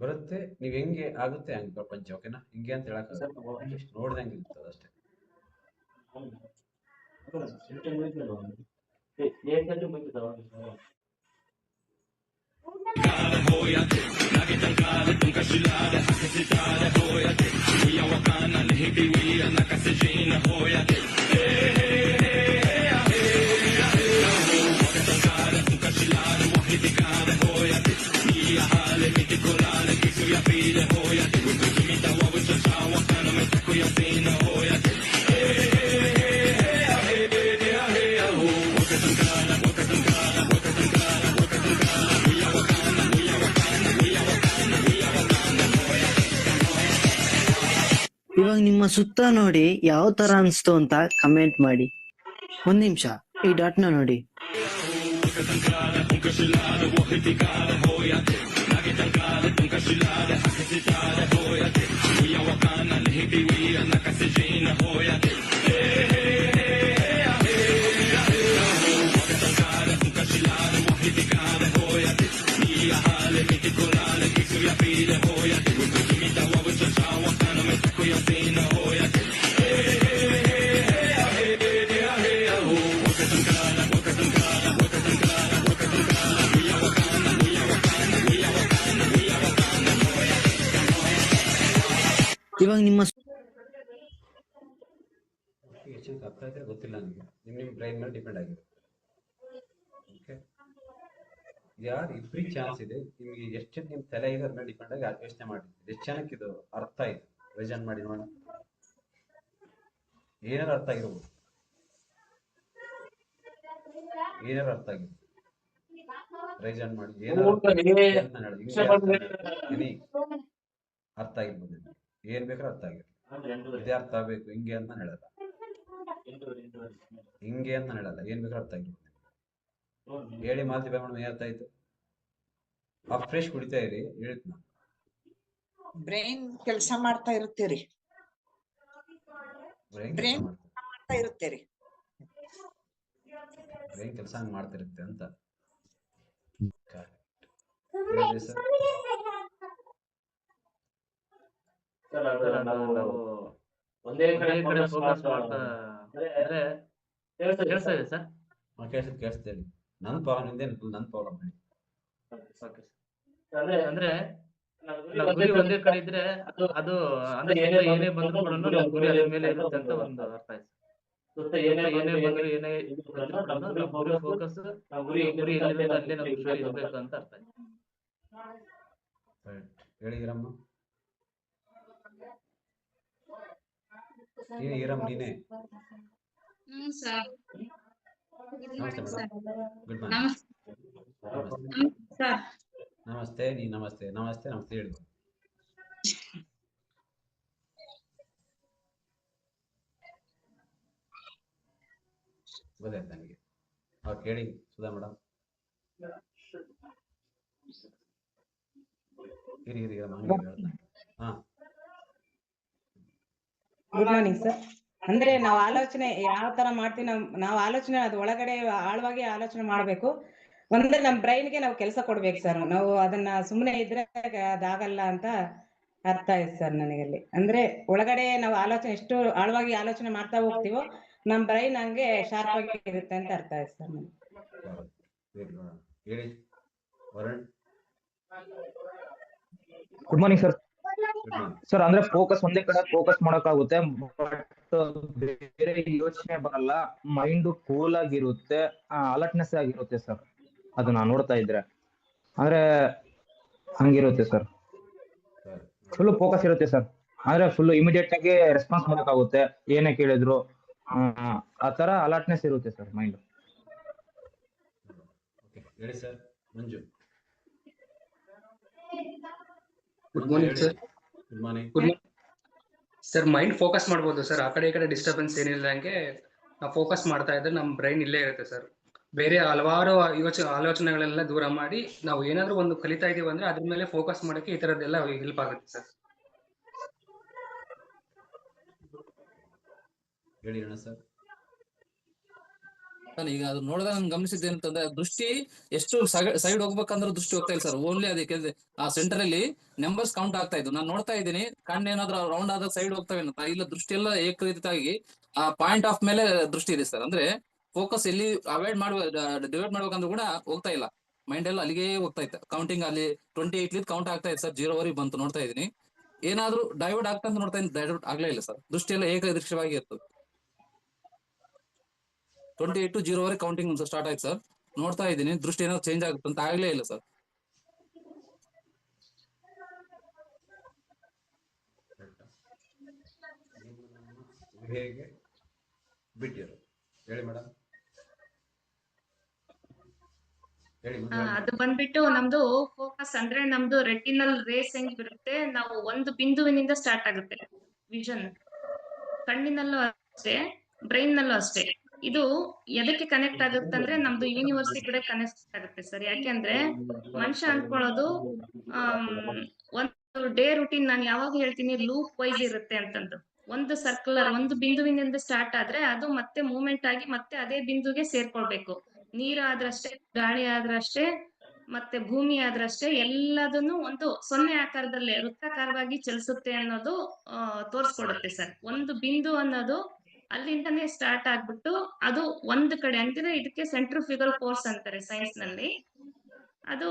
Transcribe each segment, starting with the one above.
ಬರುತ್ತೆ. ನೀವ್ ಹೆಂಗೆ ಆಗುತ್ತೆ ಹಂಗೆ ಪ್ರಪಂಚ. ಓಕೆನಾ? ಹಿಂಗೆ ಅಂತ ಹೇಳಕ್ ಜಸ್ಟ್ ನೋಡ್ದಂಗೆ ಇರ್ತದೆ ಅಷ್ಟೇ. ಇವಾಗ ನಿಮ್ಮ ಸುತ್ತ ನೋಡಿ ಯಾವ ತರ ಅನ್ಸ್ತು ಅಂತ ಕಮೆಂಟ್ ಮಾಡಿ. ಒಂದ್ ನಿಮಿಷ ಈ ಡಾಟ್ನ ನೋಡಿ. ಇವಾಗ ನಿಮ್ಮ ಅರ್ಥ ಆಯ್ತಾ ಗೊತ್ತಿಲ್ಲ ನನಗೆ. ನಿಮ್ ಬ್ರೈನ್ ಮೇಲೆ ಡಿಪೆಂಡ್ ಆಗಿರುತ್ತೆ. ಓಕೆ, ಯಾರು ಇಬ್ಬರಿಗೆ ಚಾನ್ಸ್ ಇದೆ. ನಿಮ್ಗೆ ಎಷ್ಟು ನಿಮ್ ತಲೆ ಇದೆ ಅದ್ರ ಮೇಲೆ ಡಿಪೆಂಡ್ ಆಗಿ ಯೋಚನೆ ಮಾಡಿ. ಎಷ್ಟು ಜನಕ್ಕೆ ಇದು ಅರ್ಥ ಆಯ್ತು ರಿವಿಷನ್ ಮಾಡಿ ನೋಡೋಣ. ಏನಾರು ಅರ್ಥ ಆಗಿರ್ಬೋದು, ಏನಾರು ಅರ್ಥ ಆಗಿರ್ಬೋದು ರಿವಿಷನ್ ಮಾಡಿ. ಏನಾರು ಅರ್ಥ ಆಗಿರ್ಬೋದು, ಏನ್ ಬೇಕಾದ್ರೂ ಅರ್ಥ ಆಗಿರ್ಬೋದು. ಇದೇ ಅರ್ಥ ಆಗ್ಬೇಕು ಹಿಂಗೆ ಅಂತ ಹೇಳಲ್ಲ, ಹಿಂಗೆ ಅಂತ ಹೇಳಲ್ಲ, ಏನ್ ಬೇಕಾದ್ರೂ ಅರ್ಥ ಆಗಿರ್ಬೋದು. ಹೇಳಿ ಮಾತಿ ಬೇಡ ಅರ್ಥ ಆಯ್ತು. ಆ ಫ್ರೆಶ್ ಕುಡಿತಾ ಇರಿ, ಹೇಳ್ತ ಬ್ರೈನ್ ಕೆಲಸ ಮಾಡ್ತಾ ಇರುತ್ತೀರಿ. ಬ್ರೈನ್ ಮಾಡ್ತಾ ಇರುತ್ತೀರಿ. ಬ್ರೈನ್ ಕೆಲಸ ಮಾಡ್ತಿರುತ್ತೆ ಅಂತ. ಒಂದೇ ಕಡೆ ಫೋಕಸ್ ಮಾಡ್ತಾ ಅಂದ್ರೆ ಕೇಳಿಸ್ತಾ ಇದೆ ಸರ್? ಕೇಳಿಸ್ತಾ ಇದೆ. ನನ್ನ ಪ್ರಾಬ್ಲಮ್ ಇದೆ, ನನ್ನ ಪ್ರಾಬ್ಲಮ್ ಹೇಳಿ. ಅಂದ್ರೆ ನಾವು ಗುರಿ ಒಂದೇ ಕಡೆ ಇದ್ರೆ ಅದು ಅಂದ್ರೆ ಏನೇ ಬಂದ್ರು ಕೂಡ ನಮ್ಮ ಗುರಿ ಅದ್ರ ಮೇಲೆ ಇರುತ್ತೆ ಅಂತ ಒಂದು ಅರ್ಥ ಆಯ್ತು. ಏನೇ ಬಂದ್ರು ಏನೇ ನಮ್ಮ ಗುರಿ ಫೋಕಸ್, ಗುರಿ ಎಲ್ಲಿರುತ್ತೆ ಅಲ್ಲೇ ನಾವು ಖುಷಿ ಇರ್ಬೇಕು ಅಂತ ಅರ್ಥ ಆಯ್ತು. ಹೇಳಿ ಈರಮ್ಮ. ನೀನೇ ನಮಸ್ತೆ ಮೇಡಮ್. Good morning. ನಮಸ್ತೆ. ನೀ ನಮಸ್ತೆ ನಮಸ್ತೆ ನಮಸ್ತೆ ಹೇಳಿ. ಗೊತ್ತಾಯ್ತು ನನಗೆ. ಅವ್ರು ಕೇಳಿ ಸುಧಾ ಮೇಡಮ್. ಇರಿ ಹಾ, ಗುಡ್ ಮಾರ್ನಿಂಗ್ ಸರ್. ಅಂದ್ರೆ ನಾವು ಆಲೋಚನೆ ಯಾವ ತರ ಮಾಡ್ತೀವಿ, ನಾವು ಆಲೋಚನೆ ಅದು ಒಳಗಡೆ ಆಳವಾಗಿ ಆಲೋಚನೆ ಮಾಡ್ಬೇಕು. ಒಂದ್ರೆ ನಮ್ ಬ್ರೈನ್ಗೆ ನಾವು ಕೆಲಸ ಕೊಡ್ಬೇಕು ಸರ್. ನಾವು ಅದನ್ನ ಸುಮ್ಮನೆ ಇದ್ರೆ ಅದಾಗಲ್ಲ ಅಂತ ಅರ್ಥ ಆಯ್ತು ಸರ್ ನನಗಲ್ಲಿ. ಅಂದ್ರೆ ಒಳಗಡೆ ನಾವು ಆಲೋಚನೆ ಎಷ್ಟು ಆಳವಾಗಿ ಆಲೋಚನೆ ಮಾಡ್ತಾ ಹೋಗ್ತೀವೋ ನಮ್ ಬ್ರೈನ್ ಹಂಗೆ ಶಾರ್ಪ್ ಆಗಿ ಇರುತ್ತೆ ಅಂತ ಅರ್ಥ ಆಯ್ತು ಸರ್ ನನಗೆ. ಹೇಳಿ Varun. Good morning sir. Sir ಅಂದ್ರೆ ಫೋಕಸ್ ಒಂದೇ ಕಡೆ ಫೋಕಸ್ ಮಾಡಕ್ಕಾಗುತ್ತೆ, ಬಟ್ ಬೇರೆ ಯೋಚನೆ ಬರಲ್ಲ. ಮೈಂಡ್ ಕೂಲ್ ಆಗಿರುತ್ತೆ, ಅಲರ್ಟ್ನೆಸ್ ಆಗಿರುತ್ತೆ ಸರ್. ಅದನ್ನ ನೋಡ್ತಾ ಇದ್ರೆ ಅಂದ್ರೆ ಹಂಗಿರುತ್ತೆ ಸರ್. ಫುಲ್ ಫೋಕಸ್ ಇರುತ್ತೆ ಸರ್. ಅಂದ್ರೆ ಫುಲ್ ಇಮಿಡಿಯೇಟ್ ಆಗಿ ರೆಸ್ಪಾನ್ಸ್ ಮಾಡಕ್ಕಾಗುತ್ತೆ, ಏನೇ ಕೇಳಿದ್ರು ಆ ತರ ಅಲರ್ಟ್ನೆಸ್ ಇರುತ್ತೆ ಸರ್ ಮೈಂಡ್. ಹೇಳಿ sir. Manju. Good morning sir. Good morning sir. Mind focus ಮಾಡ್ಬೋದು ಸರ್. ಆ ಕಡೆ ಈ ಕಡೆ ಡಿಸ್ಟರ್ಬೆನ್ಸ್ ಏನಿಲ್ಲ, ಹಂಗೆ ನಾವು ಫೋಕಸ್ ಮಾಡ್ತಾ ಇದ್ರೆ ನಮ್ಮ ಬ್ರೈನ್ ಇಲ್ಲೇ ಇರುತ್ತೆ ಸರ್. ಬೇರೆ ಹಲವಾರು ಆಲೋಚನೆಗಳೆಲ್ಲ ದೂರ ಮಾಡಿ ನಾವು ಏನಾದ್ರೂ ಒಂದು ಕಲಿತಾ ಇದೀವಿ ಅಂದ್ರೆ ಅದ್ರ ಮೇಲೆ ಫೋಕಸ್ ಮಾಡಕ್ಕೆ ಈ ತರದ್ದೆಲ್ಲ ಹೆಲ್ಪ್ ಆಗುತ್ತೆ ಸರ್. ಹೇಳಿ ಅಣ್ಣ ಸರ್. ಈಗ ಅದು ನೋಡಿದಾಗ ನಂಗೆ ಗಮನಿಸಿದ್ದು ಏನಂತಂದ್ರೆ ದೃಷ್ಟಿ ಎಷ್ಟು ಸೈಡ್ ಹೋಗ್ಬೇಕಂದ್ರೆ ದೃಷ್ಟಿ ಹೋಗ್ತಾ ಇಲ್ಲ ಸರ್. ಓನ್ಲಿ ಅದಕ್ಕೆ ಆ ಸೆಂಟರ್ ಅಲ್ಲಿ ನಂಬರ್ಸ್ ಕೌಂಟ್ ಆಗ್ತಾ ಇದ್ದು ನಾನು ನೋಡ್ತಾ ಇದ್ದೀನಿ. ಕಣ್ಣು ಏನಾದ್ರೂ ರೌಂಡ್ ಆದ ಸೈಡ್ ಹೋಗ್ತವೆ ಅಂತ ಇಲ್ಲ, ದೃಷ್ಟಿ ಎಲ್ಲ ಏಕರೀತಿಯಾಗಿ ಆ ಪಾಯಿಂಟ್ ಆಫ್ ಮೇಲೆ ದೃಷ್ಟಿ ಇದೆ ಸರ್. ಅಂದ್ರೆ ಫೋಕಸ್ ಎಲ್ಲಿ ಅವಾಯ್ಡ್ ಡಿವೈಡ್ ಮಾಡ್ಬೇಕಂದ್ರೂ ಕೂಡ ಹೋಗ್ತಾ ಇಲ್ಲ. ಮೈಂಡ್ ಎಲ್ಲ ಅಲ್ಲಿಗೆ ಹೋಗ್ತಾ ಇತ್ತು. ಕೌಂಟಿಂಗ್ ಅಲ್ಲಿ 28 ಕೌಂಟ್ ಆಗ್ತಾ ಇದೆ ಸರ್. 0 ವರೆಗೆ ಬಂತು ನೋಡ್ತಾ ಇದ್ದೀನಿ. ಏನಾದ್ರೂ ಡೈವರ್ಟ್ ಆಗ್ತಾ ಅಂತ ನೋಡ್ತಾ ಇದ್ದೀನಿ, ಡೈವರ್ಟ್ ಆಗ್ಲೇ ಇಲ್ಲ ಸರ್. ದೃಷ್ಟಿ ಎಲ್ಲ ಏಕದೃಶ್ಯವಾಗಿ ಇರ್ತದೆ. 28 to 0 ವರೆಗೆ ಕೌಂಟಿಂಗ್ ಸ್ಟಾರ್ಟ್ ಆಯ್ತು ಸರ್. ನೋಡ್ತಾ ಇದ್ದೀನಿ ದೃಷ್ಟಿ ಏನಾದ್ರು ಚೇಂಜ್ ಆಗುತ್ತೆ ಅಂತ ಆಗ್ಲೇ ಇಲ್ಲ ಸರ್. ಹೇಗೆ ಬಿಟ್ಟಿರು ಹೇಳಿ ಮೇಡಮ್. ಅದು ಬಂದ್ಬಿಟ್ಟು ನಮ್ದು ಫೋಕಸ್ ಅಂದ್ರೆ ನಮ್ದು ರೆಟಿನಲ್ ರೇಸ್ ಹೆಂಗಿರುತ್ತೆ, ನಾವು ಒಂದು ಬಿಂದುವಿನಿಂದ ಸ್ಟಾರ್ಟ್ ಆಗುತ್ತೆ ವಿಷನ್. ಕಣ್ಣಿನಲ್ಲೂ ಅಷ್ಟೇ, ಬ್ರೈನ್ ನಲ್ಲೂ ಅಷ್ಟೇ. ಇದು ಎದಕ್ಕೆ ಕನೆಕ್ಟ್ ಆಗುತ್ತೆ ಅಂದ್ರೆ ನಮ್ದು ಯೂನಿವರ್ಸಿಟಿ ಕೂಡ ಕನೆಕ್ಟ್ ಆಗುತ್ತೆ ಸರ್. ಯಾಕೆಂದ್ರೆ ಮನುಷ್ಯ ಅನ್ಕೊಳ್ಳೋದು ಒಂದು ಡೇ ರೂಟೀನ್, ನಾನು ಯಾವಾಗ ಹೇಳ್ತೀನಿ ಲೂಪ್ ವೈಸ್ ಇರುತ್ತೆ ಅಂತಂದು. ಒಂದು ಸರ್ಕ್ಯುಲರ್ ಒಂದು ಬಿಂದುವಿನಿಂದ ಸ್ಟಾರ್ಟ್ ಆದ್ರೆ ಅದು ಮತ್ತೆ ಮೂವ್ಮೆಂಟ್ ಆಗಿ ಮತ್ತೆ ಅದೇ ಬಿಂದುಗೆ ಸೇರ್ಕೊಳ್ಬೇಕು. ನೀರು ಆದ್ರಷ್ಟೇ, ಗಾಳಿ ಆದ್ರಷ್ಟೇ, ಮತ್ತೆ ಭೂಮಿ ಆದ್ರಷ್ಟೇ, ಎಲ್ಲದನ್ನು ಒಂದು 0 ಆಕಾರದಲ್ಲಿ ವೃತ್ತಾಕಾರವಾಗಿ ಚಲಿಸುತ್ತೆ ಅನ್ನೋದು ತೋರ್ಸ್ಕೊಡುತ್ತೆ ಸರ್. ಒಂದು ಬಿಂದು ಅನ್ನೋದು ಅಲ್ಲಿಂದಾನೇ ಸ್ಟಾರ್ಟ್ ಆಗ್ಬಿಟ್ಟು ಅದು ಒಂದ್ ಕಡೆ ಅಂದ್ರೆ ಇದಕ್ಕೆ ಸೆಂಟ್ರಿಫ್ಯೂಗಲ್ ಫೋರ್ಸ್ ಅಂತಾರೆ ಸೈನ್ಸ್ ನಲ್ಲಿ. ಅದು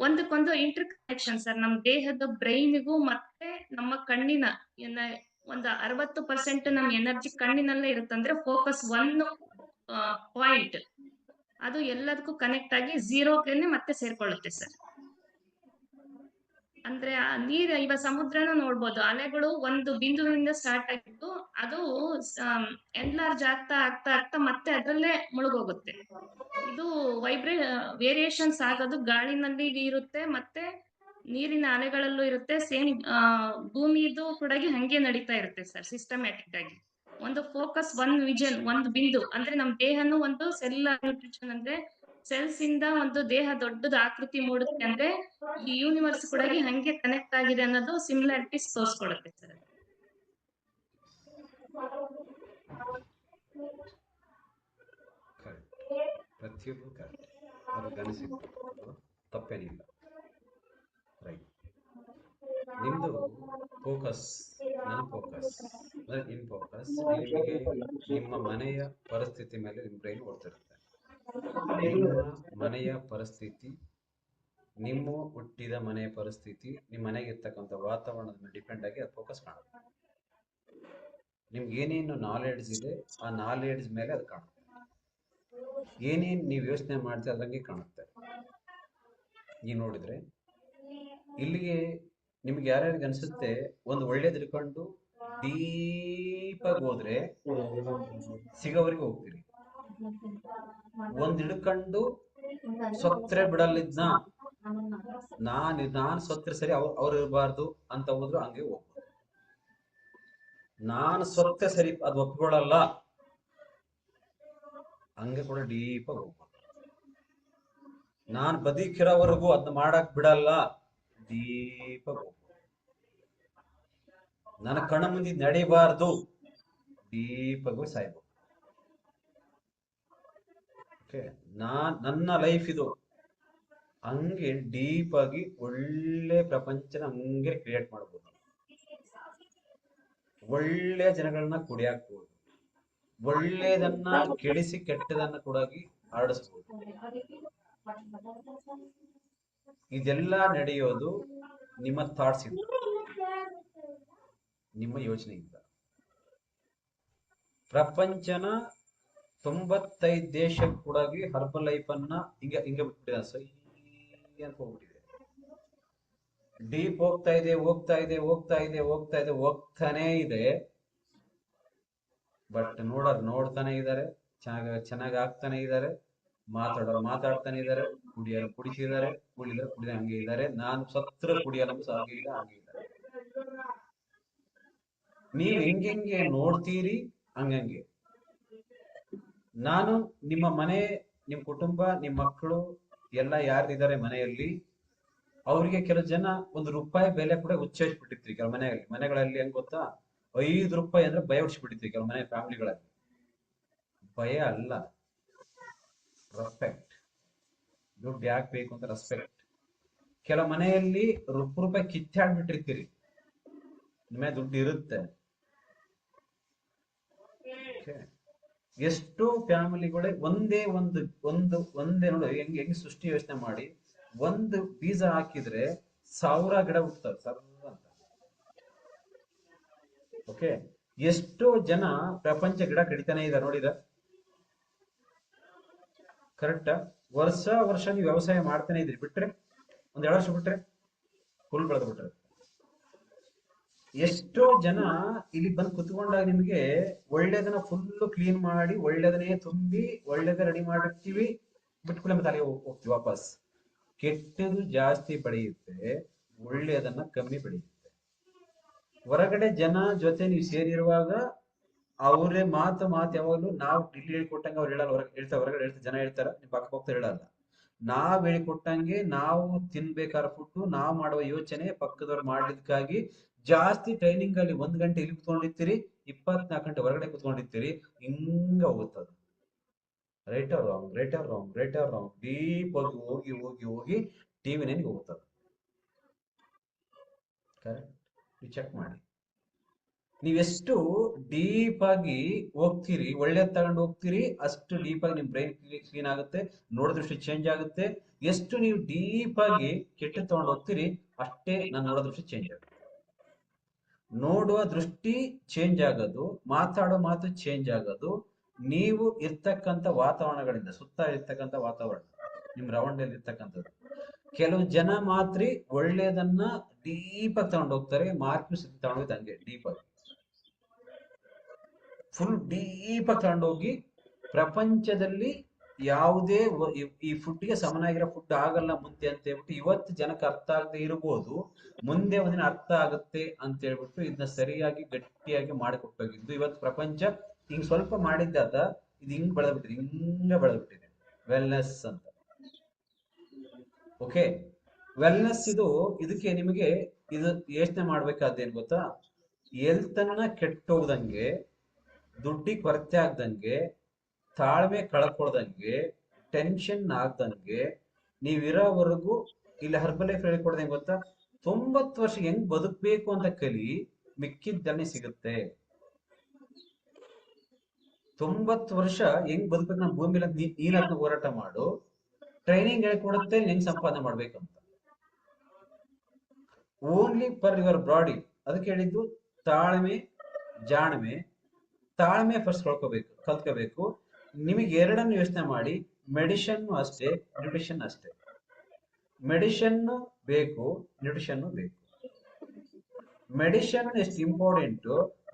ಒಂದಕ್ಕೊಂದು ಇಂಟರ್ ಕನೆಕ್ಷನ್ ಸರ್. ನಮ್ ದೇಹದ ಬ್ರೈನ್ಗೂ ಮತ್ತೆ ನಮ್ಮ ಕಣ್ಣಿನ ಒಂದು 60% ನಮ್ ಎನರ್ಜಿ ಕಣ್ಣಿನಲ್ಲೇ ಇರುತ್ತಂದ್ರೆ ಫೋಕಸ್ 1 ಪಾಯಿಂಟ್ ಅದು ಎಲ್ಲದಕ್ಕೂ ಕನೆಕ್ಟ್ ಆಗಿ 0ಗೆ ಮತ್ತೆ ಸೇರ್ಕೊಳ್ಳುತ್ತೆ ಸರ್. ಅಂದ್ರೆ ಆ ನೀರ್ ಇವಾಗ ಸಮುದ್ರನ ನೋಡ್ಬೋದು, ಅಲೆಗಳು ಒಂದು ಬಿಂದುವಿನಿಂದ ಸ್ಟಾರ್ಟ್ ಆಗಿದ್ದು ಅದು ಎನ್ಲಾರ್ಜ್ ಆಗ್ತಾ ಆಗ್ತಾ ಆಗ್ತಾ ಮತ್ತೆ ಅದ್ರಲ್ಲೇ ಮುಳುಗೋಗುತ್ತೆ. ಇದು ವೇರಿಯೇಷನ್ಸ್ ಆಗೋದು ಗಾಳಿನಲ್ಲಿ ಇರುತ್ತೆ, ಮತ್ತೆ ನೀರಿನ ಅಲೆಗಳಲ್ಲೂ ಇರುತ್ತೆ. ಸೇಮ್ ಭೂಮಿದು ಕೂಡ ಹಂಗೆ ನಡೀತಾ ಇರುತ್ತೆ ಸರ್, ಸಿಸ್ಟಮ್ಯಾಟಿಕ್ ಆಗಿ. ಒಂದು ಫೋಕಸ್, ಒಂದು ವಿಷನ್, ಒಂದು ಬಿಂದು ಅಂದ್ರೆ ನಮ್ ದೇಹನು ಒಂದು ಸೆಲ್ ನ್ಯೂಟ್ರಿಷನ್ ಅಂದ್ರೆ ಸೆಲ್ಸ್ ಇಂದ ಒಂದು ದೇಹ ದೊಡ್ಡದ ಆಕೃತಿ ಮೂಡುತ್ತೆ. ಅಂದ್ರೆ ಈ ಯೂನಿವರ್ಸ್ ಕೂಡ ಹಂಗೆ ಕನೆಕ್ಟ್ ಆಗಿದೆ ಅನ್ನೋದು ಸಿಮಿಲಾರಿಟೀಸ್ ತೋರ್ಸ್ಕೊಡುತ್ತೆ ಸರ್. ಪ್ರತಿಯೊಬ್ಬರು ಕರೆಕ್ಟ್, ಅವ್ರಿಗೆ ಅನಿಸಿದ್ದು ತಪ್ಪೇನಿಲ್ಲ. ರೈಟ್. ನಿಮ್ದು ಫೋಕಸ್, ನನ್ನ ಫೋಕಸ್ ಅಂದ್ರೆ ಇನ್ ಫೋಕಸ್ ನಿಮಗೆ ನಿಮ್ಮ ಮನೆಯ ಪರಿಸ್ಥಿತಿ ಮೇಲೆ ನಿಮ್ಮ ಬ್ರೈನ್ ಓಡ್ತಿರುತ್ತೆ. ನಿಮ್ಮ ಮನೆಯ ಪರಿಸ್ಥಿತಿ, ನಿಮ್ಮ ಹುಟ್ಟಿದ ಮನೆಯ ಪರಿಸ್ಥಿತಿ, ನಿಮ್ಮ ಮನೆಗೆ ಇರ್ತಕ್ಕಂಥ ವಾತಾವರಣದ ಮೇಲೆ ಡಿಪೆಂಡ್ ಆಗಿ ಅದು ಫೋಕಸ್ ಕಾಣುತ್ತೆ. ನಿಮ್ಗೆ ಏನೇನು ನಾಲೆಡ್ಜ್ ಇದೆ ಆ ನಾಲೆಡ್ಜ್ ಮೇಲೆ ಅದು ಕಾಣುತ್ತೆ. ಏನೇನು ನೀವು ಯೋಚನೆ ಮಾಡ್ತೀವಿ ಅದಂಗೆ ಕಾಣುತ್ತೆ. ಈಗ ನೋಡಿದ್ರೆ ಇಲ್ಲಿಗೆ ನಿಮ್ಗೆ ಯಾರ್ಯಾರಿಗೆ ಅನ್ಸುತ್ತೆ ಒಂದು ಒಳ್ಳೇದು ಹಿಡ್ಕೊಂಡು ಡೀಪಾಗಿ ಹೋದ್ರೆ ಸಿಗೋವರೆಗೆ ಹೋಗ್ತೀರಿ. ಒಂದ್ ಹಿಡ್ಕೊಂಡು ಸೊತ್ರೆ ಬಿಡಲಿದ್ನ, ನಾನ್ ಸೊತ್ರೆ ಸರಿ ಅವ್ರು ಇರಬಾರ್ದು ಅಂತ ಹೋದ್ರು ಹಂಗೆ ಹೋಗ್ಬೋದು. ನಾನು ಸೊತ್ತೆ ಸರಿ ಅದು ಒಪ್ಕೊಳ್ಳಲ್ಲ ಹಂಗೆ ಕೂಡ ಡೀಪಾಗಿ ಹೋಗ್ಬೋದು. ನಾನ್ ಬದುಕಿರೋವರೆಗೂ ಅದನ್ನ ಮಾಡಕ್ ಬಿಡಲ್ಲ, ಡೀಪಾಗಿ ಹೋಗ್ಬೋದು. ನನ್ನ ಕಣ್ಣ ಮುಂದೆ ನಡಿಬಾರ್ದು, ಡೀಪಾಗಿ ಸಾಯ್ಬೋದು. ಓಕೆ, ನನ್ನ ಲೈಫ್ ಇದು, ಹಂಗೆ ಡೀಪ್ ಆಗಿ ಒಳ್ಳೆ ಪ್ರಪಂಚನ ಹಂಗೆ ಕ್ರಿಯೇಟ್ ಮಾಡ್ಬೋದು. ಒಳ್ಳೆ ಜನಗಳನ್ನ ಕುಡಿಯಾಕ್ಬೋದು, ಒಳ್ಳೆದನ್ನ ಕೆಡಿಸಿ ಕೆಟ್ಟದನ್ನ ಕೂಡ ಹರಡಿಸ್ಬೋದು. ಇದೆಲ್ಲ ನಡೆಯೋದು ನಿಮ್ಮ ಥಾಟ್ಸ್ ಇಂದ, ನಿಮ್ಮ ಯೋಚನೆಯಿಂದ. ಪ್ರಪಂಚನ 95 ದೇಶಕ್ಕೆ ಕೂಡ ಹರ್ಬಲ್ ಲೈಫ್ ಅನ್ನ ಹಿಂಗೆ ಬಿಟ್ಬಿಟ್ಟಿದೆ. ಸೈ ಅಂತ ಹೋಗ್ಬಿಟ್ಟಿದೆ. ಡೀಪ್ ಹೋಗ್ತಾ ಇದೆ, ಹೋಗ್ತಾ ಇದೆ, ಹೋಗ್ತಾ ಇದೆ, ಹೋಗ್ತಾ ಇದೆ, ಹೋಗ್ತಾನೆ ಇದೆ. ಬಟ್ ನೋಡ್ತಾನೆ ಇದ್ದಾರೆ, ಚೆನ್ನಾಗಿ ಆಗ್ತಾನೆ ಇದ್ದಾರೆ, ಮಾತಾಡೋರು ಮಾತಾಡ್ತಾನೆ ಇದ್ದಾರೆ, ಕುಡಿಯೋರು ಕುಡಿತಿದ್ದಾರೆ, ಕುಡಿದ್ರೆ ಹಂಗೆ ಇದ್ದಾರೆ. ನಾನು ಸತ್ರ ಕುಡಿಯಲ್ಲ ಹಾಗೆ ಇಲ್ಲ, ಹಾಗೆ ಇದ್ದಾರೆ. ನೀವು ಹೆಂಗೆ ನೋಡ್ತೀರಿ ಹಂಗಂಗೆ. ನಾನು ನಿಮ್ಮ ಮನೆ, ನಿಮ್ಮ ಕುಟುಂಬ, ನಿಮ್ಮ ಮಕ್ಕಳು ಎಲ್ಲ ಯಾರಿದ್ದಾರೆ ಮನೆಯಲ್ಲಿ, ಅವ್ರಿಗೆ ಕೆಲವು ಜನ ₹1 ಬೆಲೆ ಕೂಡ ಹುಚ್ಚಿಟ್ಬಿಟ್ಟಿರ್ತೀರಿ. ಕೆಲವು ಮನೆಗಳಲ್ಲಿ ಹೆಂಗ್ ಗೊತ್ತಾ, ₹5 ಅಂದ್ರೆ ಭಯ ಹುಡ್ಸ್ಬಿಟ್ಟಿರ್ತೀವಿ ಕೆಲವು ಮನೆ ಫ್ಯಾಮಿಲಿಗಳಲ್ಲಿ. ಭಯ ಅಲ್ಲ, ರೆಸ್ಪೆಕ್ಟ್. ದುಡ್ಡು ಯಾಕೆ ಬೇಕು ಅಂತ ರೆಸ್ಪೆಕ್ಟ್. ಕೆಲವು ಮನೆಯಲ್ಲಿ ₹1 ಕಿತ್ತಾಡ್ಬಿಟ್ಟಿರ್ತೀರಿ, ನಿಮ್ಮ ದುಡ್ಡು ಇರುತ್ತೆ. ಎಷ್ಟೋ ಫ್ಯಾಮಿಲಿಗಳೇ ಒಂದೇ ನೋಡಿ ಹೆಂಗೆ ಸೃಷ್ಟಿ ಯೋಚನೆ ಮಾಡಿ, ಒಂದು ಬೀಜ ಹಾಕಿದ್ರೆ 1000 ಗಿಡ ಹುಟ್ಟುತ್ತವೆ ಸರ್ ಅಂತ. ಓಕೆ, ಎಷ್ಟೋ ಜನ ಪ್ರಪಂಚ ಗಿಡ ಕಡಿತಾನೆ ಇದ್ದಾರೆ ನೋಡಿದ. ಕರೆಕ್ಟಾ? ವರ್ಷ ನೀವು ವ್ಯವಸಾಯ ಮಾಡ್ತಾನೆ ಇದ್ರಿ, ಬಿಟ್ರೆ 1-2 ವರ್ಷ ಬಿಟ್ರೆ ಫುಲ್ ಬೆಳೆದು ಬಿಟ್ರೆ. ಎಷ್ಟೋ ಜನ ಇಲ್ಲಿ ಬಂದು ಕುತ್ಕೊಂಡಾಗ ನಿಮಗೆ ಒಳ್ಳೇದನ್ನ ಫುಲ್ ಕ್ಲೀನ್ ಮಾಡಿ, ಒಳ್ಳೇದನ್ನೇ ತುಂಬಿ, ಒಳ್ಳೇದ ರೆಡಿ ಮಾಡಿರ್ತೀವಿ, ಬಿಟ್ಕೊಳ್ಳಿ ಮತ್ತೆ ಅಲ್ಲಿಗೆ ಹೋಗ್ತೀವಿ ವಾಪಸ್. ಕೆಟ್ಟದು ಜಾಸ್ತಿ ಬೆಳೆಯುತ್ತೆ, ಒಳ್ಳೆಯದನ್ನ ಕಮ್ಮಿ ಬೆಳೆಯುತ್ತೆ. ಹೊರಗಡೆ ಜನ ಜೊತೆ ನೀವು ಸೇರಿರುವಾಗ ಅವರೇ ಮಾತು ಯಾವಾಗಲೂ ನಾವು ಇಲ್ಲಿ ಹೇಳಿಕೊಟ್ಟಂಗೆ ಅವ್ರು ಹೇಳಲ್ಲ, ಹೊರಗಡೆ ಜನ ಹೇಳ್ತಾರ, ನಿಮ್ ಪಕ್ಕ ಹೋಗ್ತಾ ಹೇಳಲ್ಲ. ನಾವ್ ಹೇಳಿಕೊಟ್ಟಂಗೆ ನಾವು ತಿನ್ಬೇಕಾದ ಫುಡ್, ನಾವ್ ಮಾಡುವ ಯೋಚನೆ ಪಕ್ಕದವ್ರು ಮಾಡ್ಲಿಕ್ಕಾಗಿ ಜಾಸ್ತಿ ಟ್ರೈನಿಂಗ್ ಅಲ್ಲಿ 1 ಗಂಟೆ ಇಲ್ಲಿ ಕುತ್ಕೊಂಡಿರ್ತೀರಿ, 24 ಗಂಟೆ ಹೊರಗಡೆ ಕುತ್ಕೊಂಡಿರ್ತೀರಿ, ಹಿಂಗ ಹೋಗುತ್ತದ. ರೈಟ್ ಆರ್ ರಾಂಗ್ ಡೀಪ್ ಆಗಿ ಹೋಗಿ ಟಿವಿ ನೆನ್ಗೆ ಹೋಗುತ್ತದೆ. ಕರೆಕ್ಟ್? ಚೆಕ್ ಮಾಡಿ. ನೀವೆಷ್ಟು ಡೀಪ್ ಆಗಿ ಹೋಗ್ತೀರಿ, ಒಳ್ಳೇದ್ ತಗೊಂಡು ಹೋಗ್ತೀರಿ, ಅಷ್ಟು ಡೀಪ್ ಆಗಿ ನಿಮ್ ಬ್ರೈನ್ ಕ್ಲೀನ್ ಆಗುತ್ತೆ, ನೋಡೋ ದೃಷ್ಟಿ ಚೇಂಜ್ ಆಗುತ್ತೆ. ಎಷ್ಟು ನೀವು ಡೀಪ್ ಆಗಿ ಕೆಟ್ಟ ತಗೊಂಡು ಹೋಗ್ತೀರಿ, ಅಷ್ಟೇ ನಾನು ನೋಡೋ ದೃಷ್ಟಿ ಚೇಂಜ್ ಆಗುತ್ತೆ. ನೋಡುವ ದೃಷ್ಟಿ ಚೇಂಜ್ ಆಗೋದು, ಮಾತಾಡೋ ಮಾತು ಚೇಂಜ್ ಆಗೋದು, ನೀವು ಇರ್ತಕ್ಕಂಥ ವಾತಾವರಣಗಳಿಂದ, ಸುತ್ತ ಇರ್ತಕ್ಕಂಥ ವಾತಾವರಣ, ನಿಮ್ ರೌಂಡಲ್ಲಿ ಇರ್ತಕ್ಕಂಥದ್ದು. ಕೆಲವು ಜನ ಮಾತ್ರ ಒಳ್ಳೇದನ್ನ ಡೀಪ್ ಆಗಿ ತಗೊಂಡು ಹೋಗ್ತಾರೆ, ಮಾರ್ಕ್ಸ್ ತಗೊಂಡೋಗಿ ಹಂಗೆ ಡೀಪ್ ಆಗಿ ಫುಲ್ ಡೀಪ್ ಆಗಿ ತಗೊಂಡೋಗಿ ಪ್ರಪಂಚದಲ್ಲಿ ಯಾವುದೇ ಈ ಫುಡ್ಗೆ ಸಮನಾಗಿರೋ ಫುಡ್ ಆಗಲ್ಲ ಮುಂದೆ ಅಂತ ಹೇಳ್ಬಿಟ್ಟು ಇವತ್ತು ಜನಕ್ಕೆ ಅರ್ಥ ಆಗದೆ ಇರಬಹುದು, ಮುಂದೆ ಒಂದಿನ ಅರ್ಥ ಆಗುತ್ತೆ ಅಂತ ಹೇಳ್ಬಿಟ್ಟು ಇದನ್ನ ಸರಿಯಾಗಿ ಗಟ್ಟಿಯಾಗಿ ಮಾಡಿಕೊಟ್ಟೋಗಿದ್ದು ಇವತ್ತು ಪ್ರಪಂಚ ಹಿಂಗ್ ಸ್ವಲ್ಪ ಮಾಡಿದ್ದಾದ ಇದು ಹಿಂಗ್ ಬೆಳೆದ್ಬಿಟ್ಟಿದೆ ವೆಲ್ನೆಸ್ ಅಂತ. ಓಕೆ, ವೆಲ್ನೆಸ್ ಇದಕ್ಕೆ ನಿಮಗೆ ಇದು ಯೋಚನೆ ಮಾಡ್ಬೇಕಾದ್ದೇನು ಗೊತ್ತಾ? ಹೆಲ್ತನ್ನ ಕೆಟ್ಟೋಗ್ದಂಗೆ, ದುಡ್ಡಿಗೆ ಕೊರತೆ ಆಗ್ದಂಗೆ, ತಾಳ್ಮೆ ಕಳ್ಕೊಳ್ದಂಗೆ, ಟೆನ್ಷನ್ ಆಗ್ದಂಗೆ ನೀವಿರೋವರೆಗೂ ಇಲ್ಲಿ ಹರ್ಬಲ್ ಲೈಫ್ ಹೇಳಿಕೊಡ್ದಂಗೆ ಗೊತ್ತಾ, 90 ವರ್ಷ ಹೆಂಗ್ ಬದುಕಬೇಕು ಅಂತ ಕಲಿ, ಮಿಕ್ಕಿದ್ದನ್ನೇ ಸಿಗುತ್ತೆ. 90 ವರ್ಷ ಹೆಂಗ್ ಬದುಕಬೇಕು ನಮ್ಮ ಭೂಮಿ ಮೇಲೆ ನೀನಾದ್ನ ಹೋರಾಟ ಮಾಡು, ಟ್ರೈನಿಂಗ್ ಹೇಳ್ಕೊಡುತ್ತೆ ಹೆಂಗ್ ಸಂಪಾದನೆ ಮಾಡ್ಬೇಕಂತ. Only for your body. ಅದಕ್ಕೆ ಹೇಳಿದ್ದು ತಾಳ್ಮೆ, ಜಾಣ್ಮೆ. ತಾಳ್ಮೆ ಫಸ್ಟ್ ಕಲ್ತ್ಕೋಬೇಕು. ನಿಮಗೆ ಎರಡನ್ನು ಯೋಚನೆ ಮಾಡಿ, ಮೆಡಿಷನ್ ಅಷ್ಟೇ, ನ್ಯೂಟ್ರಿಷನ್ ಅಷ್ಟೇ. ಮೆಡಿಷನ್ ಬೇಕು, ನ್ಯೂಟ್ರಿಷನ್ ಬೇಕು. ಮೆಡಿಷನ್ ಎಷ್ಟು ಇಂಪಾರ್ಟೆಂಟ್,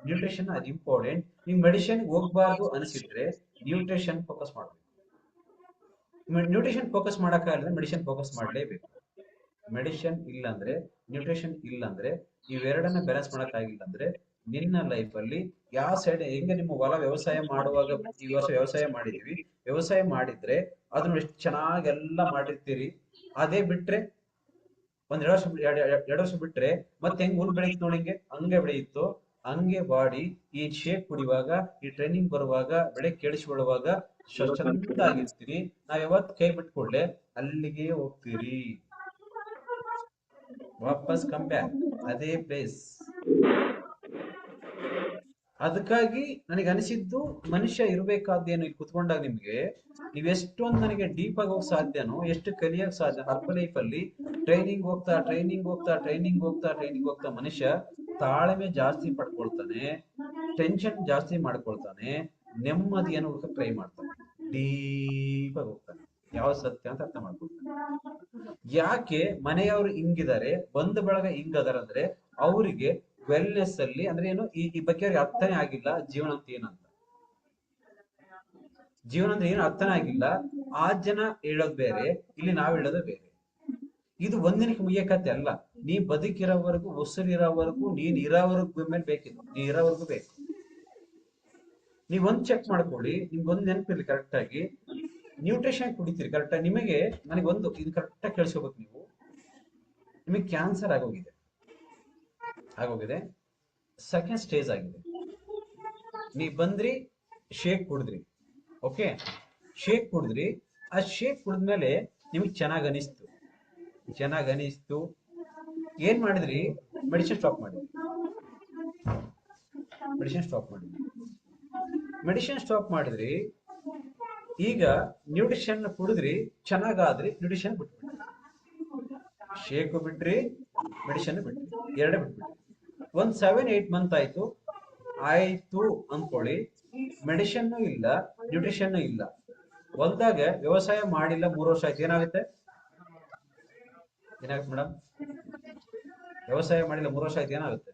ನ್ಯೂಟ್ರಿಷನ್ ಅದು ಇಂಪಾರ್ಟೆಂಟ್. ನೀವು ಮೆಡಿಷನ್ ಹೋಗ್ಬಾರ್ದು ಅನಿಸಿದ್ರೆ ನ್ಯೂಟ್ರಿಷನ್ ಫೋಕಸ್ ಮಾಡಬೇಕು. ನ್ಯೂಟ್ರಿಷನ್ ಫೋಕಸ್ ಮಾಡಕ್ಕಾಗಲ್ಲ, ಮೆಡಿಷನ್ ಫೋಕಸ್ ಮಾಡಲೇಬೇಕು. ಮೆಡಿಷನ್ ಇಲ್ಲಾಂದ್ರೆ, ನ್ಯೂಟ್ರಿಷನ್ ಇಲ್ಲಾಂದ್ರೆ, ಇವೆರಡನ್ನ ಬ್ಯಾಲೆನ್ಸ್ ಮಾಡಕ್ಕಾಗಿಲ್ಲ ಅಂದ್ರೆ ನಿನ್ನ ಲೈಫ್ ಅಲ್ಲಿ ಯಾವ ಸೈಡ್ ಹೆಂಗೆ ನಿಮ್ಮ ಹೊಲ ವ್ಯವಸಾಯ ಮಾಡುವಾಗ, ಈ ವರ್ಷ ವ್ಯವಸಾಯ ಮಾಡಿದೀವಿ, ವ್ಯವಸಾಯ ಮಾಡಿದ್ರೆ ಅದನ್ನ ಎಷ್ಟು ಚೆನ್ನಾಗಿ ಎಲ್ಲ ಮಾಡಿರ್ತೀರಿ, ಅದೇ ಬಿಟ್ರೆ ಒಂದ್ 2 ವರ್ಷ ಬಿಟ್ರೆ ಮತ್ತೆ ಹೆಂಗ್ ಹುಲ್ ಬೆಳೆಯಿತ್ತು ನೋಡಿ, ಹಂಗೆ ಬೆಳೆಯಿತ್ತು. ಹಂಗೆ ಬಾಡಿ ಈ ಶೇಪ್ ಕುಡಿಯುವಾಗ, ಈ ಟ್ರೈನಿಂಗ್ ಬರುವಾಗ, ಬೆಳೆ ಕೇಳಿಸಿಕೊಳ್ಳುವಾಗ ಚಂದ ಆಗಿರ್ತೀರಿ. ನಾವ್ ಯಾವತ್ ಕೈ ಬಿಟ್ಕೊಡ್ಲೆ ಅಲ್ಲಿಗೆ ಹೋಗ್ತೀರಿ, ವಾಪಸ್ ಕಮ್ ಬ್ಯಾಕ್ ಅದೇ ಪ್ಲೇಸ್. ಅದಕ್ಕಾಗಿ ನನಗೆ ಅನಿಸಿದ್ದು, ಮನುಷ್ಯ ಇರ್ಬೇಕಾದ್ದೇನು ಇಲ್ಲಿ ಕುತ್ಕೊಂಡಾಗ ನಿಮ್ಗೆ ನೀವ್ ಎಷ್ಟೊಂದು ನನಗೆ ಡೀಪ್ ಆಗಿ ಹೋಗಿ ಸಾಧ್ಯನೋ, ಎಷ್ಟು ಕಲಿಯಕ್ ಸಾಧ್ಯ. ಹರ್ಬಲ್ ಲೈಫ್ ಅಲ್ಲಿ ಟ್ರೈನಿಂಗ್ ಹೋಗ್ತಾ ಮನುಷ್ಯ ತಾಳ್ಮೆ ಜಾಸ್ತಿ ಪಡ್ಕೊಳ್ತಾನೆ, ಟೆನ್ಷನ್ ಜಾಸ್ತಿ ಮಾಡ್ಕೊಳ್ತಾನೆ, ನೆಮ್ಮದಿಯನ್ನು ಹುಡುಕ ಟ್ರೈ ಮಾಡ್ತಾನೆ, ಡೀಪ್ ಆಗಿ ಹೋಗ್ತಾನೆ, ಯಾವ ಸತ್ಯ ಅಂತ ಅರ್ಥ ಮಾಡ್ಕೊಳ್ತಾನೆ. ಯಾಕೆ ಮನೆಯವರು ಹಿಂಗಿದ್ದಾರೆ, ಬಂಧು ಬಳಗ ಹಿಂಗದಾರ ಅಂದ್ರೆ ಅವರಿಗೆ ವೆಲ್ನೆಸ್ ಅಲ್ಲಿ ಅಂದ್ರೆ ಏನು ಈ ಬಗ್ಗೆ ಅವ್ರಿಗೆ ಅರ್ಥನೇ ಆಗಿಲ್ಲ. ಜೀವನ ಅಂತ ಏನಂತ, ಜೀವನ ಅಂದ್ರೆ ಏನು ಅರ್ಥನೇ ಆಗಿಲ್ಲ. ಆ ಜನ ಹೇಳೋದು ಬೇರೆ, ಇಲ್ಲಿ ನಾವ್ ಹೇಳೋದು ಬೇರೆ. ಇದು ಒಂದಿನಕ್ಕೆ ಮುಗಿಯಕತ್ತೆ ಅಲ್ಲ, ನೀ ಬದುಕಿರೋವರೆಗೂ, ಉಸಿರಿರೋವರೆಗೂ, ನೀನ್ ಇರೋವರೆಗೂ ಮೇಲೆ ಬೇಕಿತ್ತು, ನೀ ಇರೋವರೆಗೂ ಬೇಕು. ನೀವ್ ಒಂದ್ ಚೆಕ್ ಮಾಡ್ಕೊಳ್ಳಿ, ನಿಮ್ಗೊಂದ್ ನೆನಪಿರ್ಲಿ ಕರೆಕ್ಟ್ ಆಗಿ. ನ್ಯೂಟ್ರಿಷನ್ ಕುಡಿತೀರಿ ಕರೆಕ್ಟ್ ಆಗಿ, ನಿಮಗೆ ನನಗೊಂದು ಇದು ಕರೆಕ್ಟ್ ಆಗಿ ಕೇಳಿಸ್ಕೋಬೇಕು ನೀವು. ನಿಮಗೆ ಕ್ಯಾನ್ಸರ್ ಆಗೋಗಿದೆ, ಸೆಕೆಂಡ್ ಸ್ಟೇಜ್ ಆಗಿದೆ. ನೀವ್ ಬಂದ್ರಿ, ಶೇಕ್ ಕುಡಿದ್ರಿ, ಓಕೆ, ಶೇಕ್ ಕುಡಿದ್ರಿ. ಆ ಶೇಕ್ ಕುಡಿದ್ಮೇಲೆ ನಿಮಗೆ ಚೆನ್ನಾಗ್ ಅನಿಸ್ತು, ಏನ್ ಮಾಡಿದ್ರಿ? ಮೆಡಿಸಿನ್ ಸ್ಟಾಪ್ ಮಾಡಿದ್ರಿ. ಮೆಡಿಸಿನ್ ಸ್ಟಾಪ್ ಮಾಡಿದ್ರಿ. ಈಗ ನ್ಯೂಟ್ರಿಷನ್ ಕುಡಿದ್ರಿ, ಚೆನ್ನಾಗಾದ್ರಿ, ನ್ಯೂಟ್ರಿಷನ್ ಬಿಟ್ಬಿಟ್ರಿ. ಶೇಕ್ ಬಿಟ್ರಿ, ಮೆಡಿಸಿನ್ ಬಿಟ್ರಿ, ಎರಡೇ ಬಿಟ್ಬಿಟ್ರಿ. ಒಂದ್ 7-8 ಮಂತ್ ಆಯ್ತು ಅನ್ಕೊಳ್ಳಿ, ಮೆಡಿಸಿನ್ ಇಲ್ಲ, ನ್ಯೂಟ್ರಿಷನ್ ಇಲ್ಲ, ಹೊಲ್ದಾಗ ವ್ಯವಸಾಯ ಮಾಡಿಲ್ಲ, 3 ವರ್ಷ ಆಯ್ತು. ಏನಾಗುತ್ತೆ ಮೇಡಮ್? ವ್ಯವಸಾಯ ಮಾಡಿಲ್ಲ 3 ವರ್ಷ ಆಯ್ತು, ಏನಾಗುತ್ತೆ?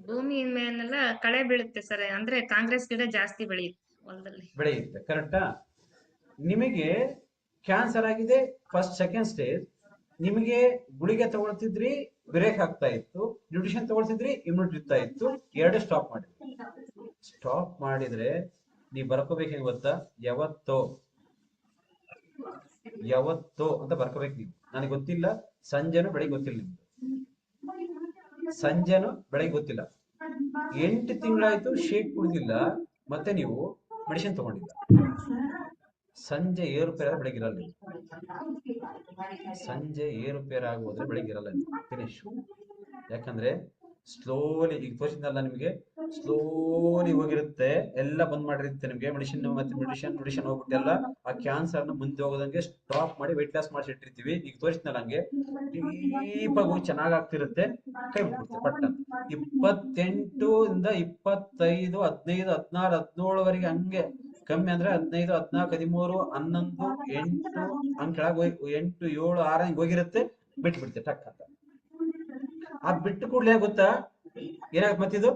ಭೂಮಿ ಮೇಲೆಲ್ಲ ಕಳೆ ಬೀಳುತ್ತೆ ಸರ್, ಅಂದ್ರೆ ಕಾಂಗ್ರೆಸ್ ಗಿಡ ಜಾಸ್ತಿ ಬೆಳೆಯುತ್ತೆ ಹೊಲದಲ್ಲಿ. ಬೆಳೆಯುತ್ತೆ, ಕರೆಕ್ಟಾ? ನಿಮಗೆ ಕ್ಯಾನ್ಸರ್ ಆಗಿದೆ, ಫಸ್ಟ್ ಸೆಕೆಂಡ್ ಸ್ಟೇಜ್. ನಿಮಗೆ ಗುಳಿಗೆ ತಗೊಳ್ತಿದ್ರಿ, ಬ್ರೇಕ್ ಆಗ್ತಾ ಇತ್ತು, ನ್ಯೂಟ್ರಿಷನ್ ತಗೊಳ್ತಿದ್ರಿ, ಇಮ್ಯುನಿಟಿ ಇರ್ತಾ ಇತ್ತು, ಎರಡು ಸ್ಟಾಪ್ ಮಾಡಿದ್ರೆ ನೀವು ಬರ್ಕೋಬೇಕು ಗೊತ್ತಾ? ಯಾವತ್ತೋ ಅಂತ ಬರ್ಕೋಬೇಕು ನೀವು. ನನಗೆ ಗೊತ್ತಿಲ್ಲ, ಸಂಜೆನೂ ಬೆಳಿಗ್ಗೆ ಗೊತ್ತಿಲ್ಲ, ನಿಮ್ದು ಸಂಜೆನೂ ಬೆಳಿಗ್ಗೆ ಗೊತ್ತಿಲ್ಲ. 8 ತಿಂಗಳಾಯ್ತು ಶೇಕ್ ಕುಡಿದಿಲ್ಲ, ಮತ್ತೆ ನೀವು ಮೆಡಿಸಿನ್ ತಗೊಂಡಿಲ್ಲ. ಸಂಜೆ ಏರುಪೇರ ಬೆಳಿಗ್ಗೆ ಇರಲ್ಲ. ಸಂಜೆ ಏರುಪೇರ ಆಗೋದ್ರೆ ಬೆಳಿಗ್ಗೆ ಇರಲ್ಲ, ಫಿನಿಶ್. ಯಾಕಂದ್ರೆ ಸ್ಲೋಲಿ, ಈಗ ತೋರಿಸಿದ್ನಲ್ಲ ನಿಮಗೆ, ಸ್ಲೋಲಿ ಹೋಗಿರುತ್ತೆ, ಎಲ್ಲ ಬಂದ್ ಮಾಡಿರುತ್ತೆ ನಿಮ್ಗೆ. ಮೆಡಿಸಿನ್ ಮತ್ತೆ ಮೆಡಿಷನ್ ಹೋಗ್ಬಿಟ್ಟೆಲ್ಲ ಆ ಕ್ಯಾನ್ಸರ್ ನ ಮುಂದೆ ಹೋಗೋದಂಗೆ ಸ್ಟಾಪ್ ಮಾಡಿ ವೆಯ್ಟ್ ಲಾಸ್ ಮಾಡಿಸಿ ಇಟ್ಟಿರ್ತೀವಿ. ಈಗ ತೋರಿಸಿದ್ನಲ್ಲ ಹಂಗೆ ಡೀಪಾಗಿ ಹೋಗಿ ಚೆನ್ನಾಗ್ ಆಗ್ತಿರುತ್ತೆ, ಕೈ ಬಿಟ್ಬಿಡುತ್ತೆ ಪಟ್ಟ. 28 ಇಂದ 25, 15, 16, 17ವರೆಗೆ ಹಂಗೆ ಕಮ್ಮಿ ಅಂದ್ರೆ 15, 14, 13, 11, 8 ಹಂಗ್ ಕೆಳಗೆ 8, 7, 6 ಹಿಂಗ್ ಹೋಗಿರುತ್ತೆ, ಬಿಟ್ಬಿಡುತ್ತೆ ಟಕ್ ಅಂತ. ಆ ಬಿಟ್ಟು ಕೂಡ್ಲೆ ಗೊತ್ತಾ ಏನಾಗುತ್ತೆ? ಮತ್ತಿದು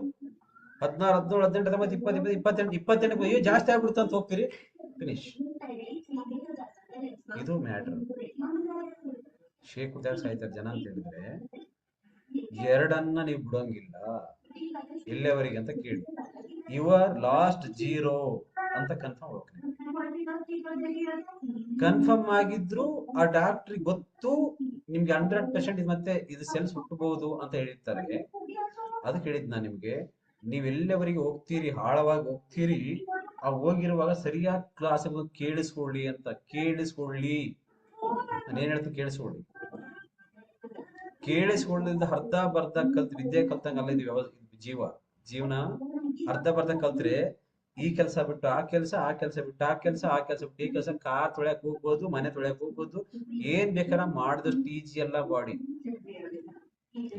16, 17, 18, 19, 20, 28 ಅಯ್ಯೋ ಜಾಸ್ತಿ ಆಗ್ಬಿಡುತ್ತೆ ಅಂತ ಹೋಗ್ತೀರಿ, ಫಿನಿಶ್. ಇದು ಮ್ಯಾಟರ್. ಶೇಕ್ ಕುಡಿದಾಗ ಸಾಯ್ತಾರೆ ಜನ ಅಂತ ಹೇಳಿದ್ರೆ, ಎರಡನ್ನ ನೀವು ಬಿಡೋಂಗಿಲ್ಲ. ಎಲ್ಲಿಯವರೆಗೆ ಅಂತ ಕೇಳಿ, ಯುವರ್ ಲಾಸ್ಟ್ 0 ಅಂತ ಕನ್ಫರ್ಮ್ ಹೋಗ್ತೀನಿ. ಕನ್ಫರ್ಮ್ ಆಗಿದ್ರು ಆ ಡಾಕ್ಟರ್ ಗೊತ್ತು ನಿಮ್ಗೆ 100% ಇದು ಮತ್ತೆ ಇದು ಸೆಲ್ಸ್ ಹುಟ್ಟಬಹುದು ಅಂತ ಹೇಳಿರ್ತಾರೆ. ಅದಕ್ಕೆ ಹೇಳಿದ್ ನಾನು ನಿಮ್ಗೆ, ನೀವ್ ಎಲ್ಲಿವರೆಗೆ ಹೋಗ್ತೀರಿ, ಆಳವಾಗಿ ಹೋಗ್ತೀರಿ, ಆ ಹೋಗಿರುವಾಗ ಸರಿಯಾಗಿ ಕ್ಲಾಸ್ ಕೇಳಿಸ್ಕೊಳ್ಳಿ ಅಂತ. ನಾನೇನ್ ಹೇಳ್ತೀನಿ ಕೇಳಿಸ್ಕೊಳ್ಳಿಂದ ಅರ್ಧ ಬರ್ಧ ಕಲ್ತ್ ವಿದ್ಯೆ ಕಲ್ತಂಗಲ್ಲ. ಇದು ಜೀವನ ಅರ್ಧ ಬರ್ಧ ಕಲ್ತ್ರೆ ಈ ಕೆಲಸ ಬಿಟ್ಟು ಆ ಕೆಲಸ, ಆ ಕೆಲಸ ಬಿಟ್ಟು ಆ ಕೆಲಸ, ಆ ಕೆಲಸ ಬಿಟ್ಟು ಈ ಕೆಲಸ, ಕಾರ್ ತೊಳೆಯಕ್ ಹೋಗ್ಬೋದು, ಮನೆ ತೊಳೆಯಕ್ ಹೋಗ್ಬೋದು, ಏನ್ ಬೇಕಾದ್ರೆ ಮಾಡಿದಷ್ಟು ಈಜಿ ಅಲ್ಲ ಬಾಡಿ,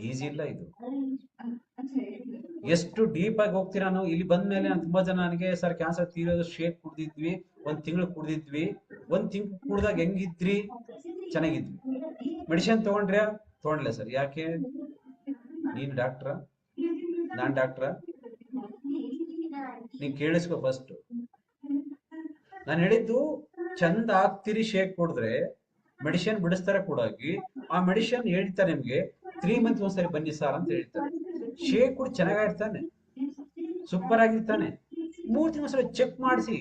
ಈಜಿ ಇಲ್ಲ ಇದು. ಎಷ್ಟು ಡೀಪ್ ಆಗಿ ಹೋಗ್ತೀರಾ ನಾವು. ಇಲ್ಲಿ ಬಂದ್ಮೇಲೆ ನಾನು ತುಂಬಾ ಜನ ನನಗೆ, ಸರ್ ಕ್ಯಾನ್ಸರ್ ತೀರೋದು ಶೇಕ್ ಕುಡ್ದಿದ್ವಿ, 1 ತಿಂಗಳು ಕುಡ್ದಿದ್ವಿ. 1 ತಿಂಗಳು ಕುಡ್ದಾಗ ಹೆಂಗಿದ್ರಿ? ಚೆನ್ನಾಗಿದ್ವಿ. ಮೆಡಿಸಿನ್ ತಗೊಂಡಿಲ್ಲ ಸರ್. ಯಾಕೆ? ನೀನ್ ಡಾಕ್ಟ್ರ, ನಾನ್ ಡಾಕ್ಟ್ರ? ನೀನ್ ಕೇಳಿಸ್ಕೊ ಫಸ್ಟ್. ನಾನು ಹೇಳಿದ್ದು, ಚಂದ ಆಗ್ತಿರಿ ಶೇಕ್ ಕುಡಿದ್ರೆ, ಮೆಡಿಸಿನ್ ಬಿಡಿಸ್ತಾರೆ ಕೂಡಾಗಿ. ಆ ಮೆಡಿಸಿನ್ ಹೇಳ್ತಾರೆ ನಿಮ್ಗೆ 3 ಮಂತ್ ಒಂದ್ಸರಿ ಬನ್ನಿ ಸಾರ್ ಅಂತ ಹೇಳ್ತಾರೆ. ಶೇಕ್ ಕುಡಿ ಚೆನ್ನಾಗಿರ್ತಾನೆ, ಸೂಪರ್ ಆಗಿರ್ತಾನೆ, 3 ತಿಂಗಳು ಒಂದ್ಸರಿ ಚೆಕ್ ಮಾಡಿಸಿ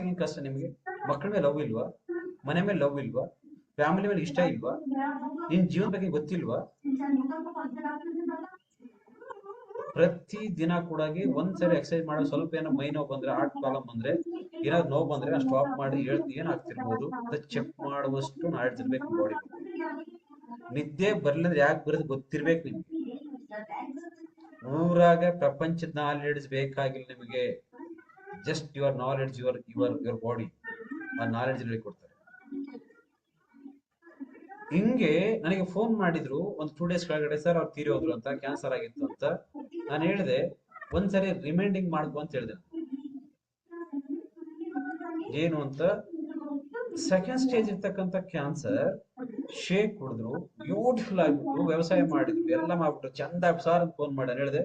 ಏನ್ ಕಷ್ಟ ನಿಮ್ಗೆ? ಮಕ್ಕಳ ಮೇಲೆ ಲವ್ ಇಲ್ವಾ? ಮನೆ ಮೇಲೆ ಲವ್ ಇಲ್ವಾ? ಫ್ಯಾಮಿಲಿ ಮೇಲೆ ಇಷ್ಟ ಇಲ್ವಾ? ನಿನ್ ಜೀವನ ಬಗ್ಗೆ ಗೊತ್ತಿಲ್ವಾ? ಪ್ರತಿ ದಿನ ಕೂಡ ಒಂದ್ಸರಿ ಎಕ್ಸರ್ಸೈಸ್ ಮಾಡೋ, ಸ್ವಲ್ಪ ಏನೋ ಮೈ ನೋವು ಬಂದ್ರೆ, ಹಾರ್ಟ್ ಪ್ರಾಬ್ಲಮ್ ಬಂದ್ರೆ, ಏನಾದ್ರು ನೋವು ಬಂದ್ರೆ ಸ್ಟಾಪ್ ಮಾಡಿ ಏನಾಗ್ತಿರ್ಬೋದು ಅಂತ ಚೆಕ್ ಮಾಡುವಷ್ಟು ನಾಲೆಡ್ಜ್ ಇರ್ಬೇಕು ಬಾಡಿ. ನಿದ್ದೆ ಬರ್ಲಿಂದ್ರೆ ಯಾಕೆ ಬರೋದು ಗೊತ್ತಿರ್ಬೇಕು ನಿಮ್ಗೆ. ಊರಾಗ ಪ್ರಪಂಚದ ನಾಲೆಡ್ಜ್ ಬೇಕಾಗಿಲ್ಲ ನಿಮಗೆ. Just your knowledge, your body, ಆ ನಾಲೆಡ್ಜ್ ಕೊಡ್ತಾರೆ. ಹಿಂಗೆ ನನಗೆ ಫೋನ್ ಮಾಡಿದ್ರು ಒಂದು 2 ಡೇಸ್ ಕೆಳಗಡೆ, ಸರ್ ಅವ್ರು ತೀರೋದ್ರು ಅಂತ, ಕ್ಯಾನ್ಸರ್ ಆಗಿತ್ತು ಅಂತ. ನಾನು ಹೇಳಿದೆ, ಒಂದ್ಸರಿ ರಿಮೈಂಡಿಂಗ್ ಮಾಡ್ಕೊ ಅಂತ ಹೇಳಿದೆ. ಏನು ಅಂತ? ಸೆಕೆಂಡ್ ಸ್ಟೇಜ್ ಇರ್ತಕ್ಕಂಥ ಕ್ಯಾನ್ಸರ್, ಶೇಕ್ ಕುಡಿದ್ರು, ಬ್ಯೂಟಿಫುಲ್ ಆಗ್ಬಿಟ್ಟು ವ್ಯವಸಾಯ ಮಾಡಿದ್ರು, ಎಲ್ಲ ಮಾಡ್ಬಿಟ್ಟು ಚಂದ ಸಾರ್ ಅಂತ ಫೋನ್ ಮಾಡಿ ಹೇಳಿದೆ,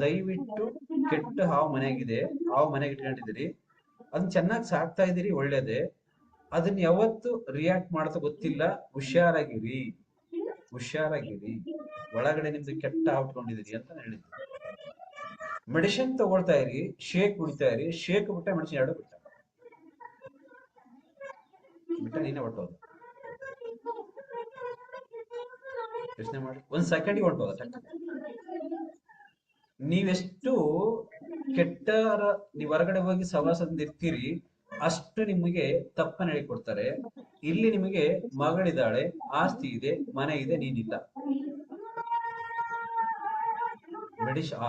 ದಯವಿಟ್ಟು ಕೆಟ್ಟ ಹಾವು ಮನೆಯಾಗಿದೆ, ಹಾವು ಮನೆಗೆ ಇಟ್ಕೊಂಡಿದ್ದೀರಿ, ಅದನ್ನ ಚೆನ್ನಾಗಿ ಸಾಕ್ತಾ ಇದ್ದೀರಿ, ಒಳ್ಳೇದೇ, ಅದನ್ನ ಯಾವತ್ತು ರಿಯಾಕ್ಟ್ ಮಾಡ್ತಾ ಗೊತ್ತಿಲ್ಲ, ಹುಷಾರಾಗಿರಿ, ಒಳಗಡೆ ನಿಮ್ದು ಕೆಟ್ಟ ಹಾವ್ಕೊಂಡಿದ್ದೀರಿ ಅಂತ ಹೇಳಿದ್ದೆ. ಮೆಡಿಸಿನ್ ತಗೊಳ್ತಾ ಇರಿ, ಶೇಕ್ ಕುಡಿತಾ ಇರಿ, ಶೇಕ್ ಬಿಟ್ಟ ಮೆಡಿಸಿನ್ ಎರಡು ಬಿಟ್ಟ ನೀನೇ ಹೊಟ್ಟೋದು. ಯೋಚನೆ ಮಾಡಿ, ಒಂದ್ ಸೆಕೆಂಡಿಗೆ ಹೊಂಟೋದ ಟಕ್. ನೀವೆಷ್ಟು ಕೆಟ್ಟರ ನೀವ್ ಹೊರಗಡೆ ಹೋಗಿ ಸವಾಸದಿಂದ ಇರ್ತೀರಿ ಅಷ್ಟು ನಿಮಗೆ ತಪ್ಪನ್ನ ಹೇಳಿಕೊಡ್ತಾರೆ. ಇಲ್ಲಿ ನಿಮಗೆ ಮಗಳಿದ್ದಾಳೆ, ಆಸ್ತಿ ಇದೆ, ಮನೆ ಇದೆ, ನೀನಿಲ್ಲ.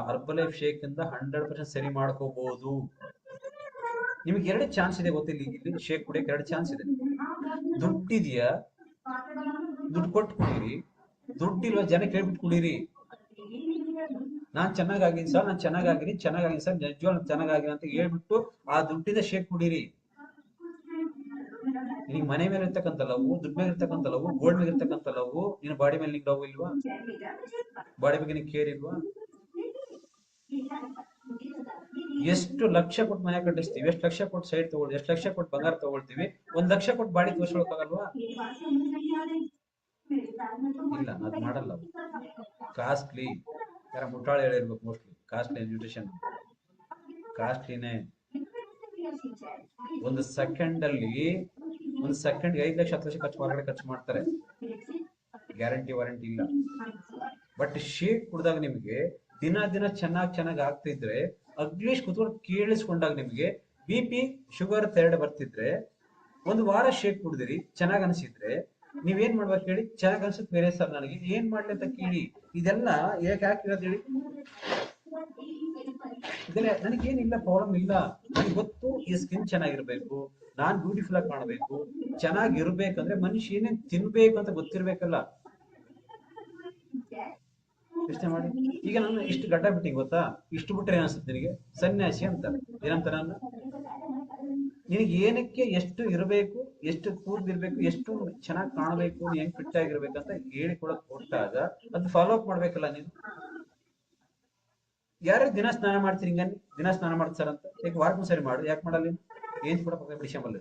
ಹರ್ಬಲೈಫ್ ಶೇಕ್ ಇಂದ 100% ಸರಿ ಮಾಡ್ಕೋಬಹುದು. ನಿಮ್ಗೆ 2 ಚಾನ್ಸ್ ಇದೆ ಗೊತ್ತಿಲ್ಲ, ಇಲ್ಲಿ ಶೇಕ್ ಕುಡಿಯಕ್ಕೆ 2 ಚಾನ್ಸ್ ಇದೆ. ದುಡ್ಡಿದೆಯಾ, ದುಡ್ಡು ಕೊಟ್ಟು ಕುಡೀರಿ. ದುಡ್ಡಿಲ್ವಾ, ಜನ ಕೇಳ್ಬಿಟ್ಟು ಕುಡೀರಿ. ನಾನ್ ಚೆನ್ನಾಗಿದ್ದೀನಿ ಸರ್, ನಾನ್ ಚೆನ್ನಾಗಿದ್ದೀನಿ ಸರ್, ನಿಜವಾಗ್ಲೂ ಚೆನ್ನಾಗಿದ್ದೀನಿ ಅಂತ ಹೇಳ್ಬಿಟ್ಟು ಆ ದುಡ್ಡಿಂದ ಶೇಕ್ ಕುಡೀರಿ. ನಿನ್ ಮನೆ ಮೇಲೆ ಇರ್ತಕ್ಕಂಥ ಲವ್, ದುಡ್ಡು ಮೇಲೆ ಇರ್ತಕ್ಕಂಥ ಲವ್, ಗೋಲ್ಡ್ ಮೇಲೆ ಇರ್ತಕ್ಕಂಥ ಲವ್, ನಿನ್ನ ಬಾಡಿ ಮೇಲೆ ನಿಂಗೆ ಲವ್ ಇಲ್ವಾ? ಬಾಡಿ ಬಗ್ಗೆ ನಿಂಗೆ ಕೇರ್ ಇಲ್ವಾ? ಎಷ್ಟು ಲಕ್ಷ ಕೊಟ್ಟು ಮನೆ ಕಟ್ಟಿಸ್ತೀವಿ, ಎಷ್ಟು ಲಕ್ಷ ಕೊಟ್ಟು ಸೈಡ್ ತಗೊಳ್ತೀವಿ, ಎಷ್ಟು ಲಕ್ಷ ಕೊಟ್ಟು ಬಂಗಾರ ತಗೊಳ್ತೀವಿ, 1 ಲಕ್ಷ ಕೊಟ್ಟು ಬಾಡಿ ತೋರ್ಸ್ಕೊಳಕ್ಕಾಗಲ್ವಾ? ಇಲ್ಲ, ಅದ್ ಮಾಡಲ್ಲ. ಕಾಸ್ಟ್ಲಿ, ಯಾರ ಮುಟ್ಟಾಳ ಹೇಳಿರ್ಬೇಕು ಮೋಸ್ಟ್ಲಿ. ಕಾಸ್ಟ್ಲಿ ನ್ಯೂಟ್ರಿಷನ್ ಕಾಸ್ಟ್ಲಿನೇ. ಒಂದು ಸೆಕೆಂಡ್ 5 ಲಕ್ಷ 10 ಲಕ್ಷ ಹೊರಗಡೆ ಖರ್ಚು ಮಾಡ್ತಾರೆ, ಗ್ಯಾರಂಟಿ ವಾರಂಟಿ ಇಲ್ಲ. ಬಟ್ ಶೇಕ್ ಕುಡ್ದಾಗ ನಿಮ್ಗೆ ದಿನ ಚೆನ್ನಾಗಿ ಆಗ್ತಿದ್ರೆ, ಅಟ್ಲೀಸ್ಟ್ ಕುತ್ಕೊಂಡು ಕೇಳಿಸ್ಕೊಂಡಾಗ ನಿಮ್ಗೆ BP ಶುಗರ್ ಥೈರಾಯ್ಡ್ ಬರ್ತಿದ್ರೆ, 1 ವಾರ ಶೇಕ್ ಕುಡ್ದಿರಿ, ಚೆನ್ನಾಗ್ ಅನ್ಸಿದ್ರೆ ನೀವೇನ್ ಮಾಡ್ಬೇಕು ಹೇಳಿ? ಚೆನ್ನಾಗ್ ಅನ್ಸುತ್ತೆ ಬೇರೆ ಸರ್ ನನಗೆ, ಏನ್ ಮಾಡ್ಲಿ ಅಂತ ಕೇಳಿ. ಇದೆಲ್ಲ ಯಾಕೆ ಇರೋದು ಹೇಳಿ? ಇದೆಲ್ಲ ನನಗೇನಿಲ್ಲ, ಪ್ರಾಬ್ಲಮ್ ಇಲ್ಲ. ನನಗೆ ಗೊತ್ತು ಈ ಸ್ಕಿನ್ ಚೆನ್ನಾಗಿರ್ಬೇಕು, ನಾನ್ ಬ್ಯೂಟಿಫುಲ್ ಆಗಿ ಕಾಣಬೇಕು. ಚೆನ್ನಾಗಿರ್ಬೇಕಂದ್ರೆ ಮನುಷ್ಯ ಏನೇನ್ ತಿನ್ಬೇಕು ಅಂತ ಗೊತ್ತಿರ್ಬೇಕಲ್ಲ. ಯೋಚನೆ ಮಾಡಿ. ಈಗ ನಾನು ಇಷ್ಟು ಗಡ್ಡ ಬಿಟ್ಟಿ ಗೊತ್ತಾ, ಇಷ್ಟು ಬಿಟ್ರೆ ಏನಿಸುತ್ತೆ ನಿನಗೆ? ಸನ್ಯಾಸಿ ಅಂತ ಏನಂತ ನಾನು? ನಿನಗೆ ಏನಕ್ಕೆ ಎಷ್ಟು ಇರಬೇಕು, ಎಷ್ಟು ಕೂದಲಿರ್ಬೇಕು, ಎಷ್ಟು ಚೆನ್ನಾಗಿ ಕಾಣಬೇಕು, ನೀನ್ ಹೆಂಗ್ ಫಿಟ್ ಆಗಿರ್ಬೇಕಂತ ಹೇಳಿಕೊಡಕ್ ಕೊಟ್ಟಾಗ ಅದು ಫಾಲೋ ಅಪ್ ಮಾಡ್ಬೇಕಲ್ಲ ನೀನು. ಯಾರು ದಿನ ಸ್ನಾನ ಮಾಡ್ತೀರಿ? ಹಿಂಗ ದಿನ ಸ್ನಾನ ಮಾಡ್ತಾರ ಅಂತ ಯಾಕೆ? ವಾರಕ್ಕೂ ಸರಿ ಮಾಡು, ಯಾಕೆ ಮಾಡಲ್ಲ ನೀನು? ಏನ್ ಕೂಡ ಪಕ್ಕ ಬಿಡಿಸಂಬಲ್ಲ,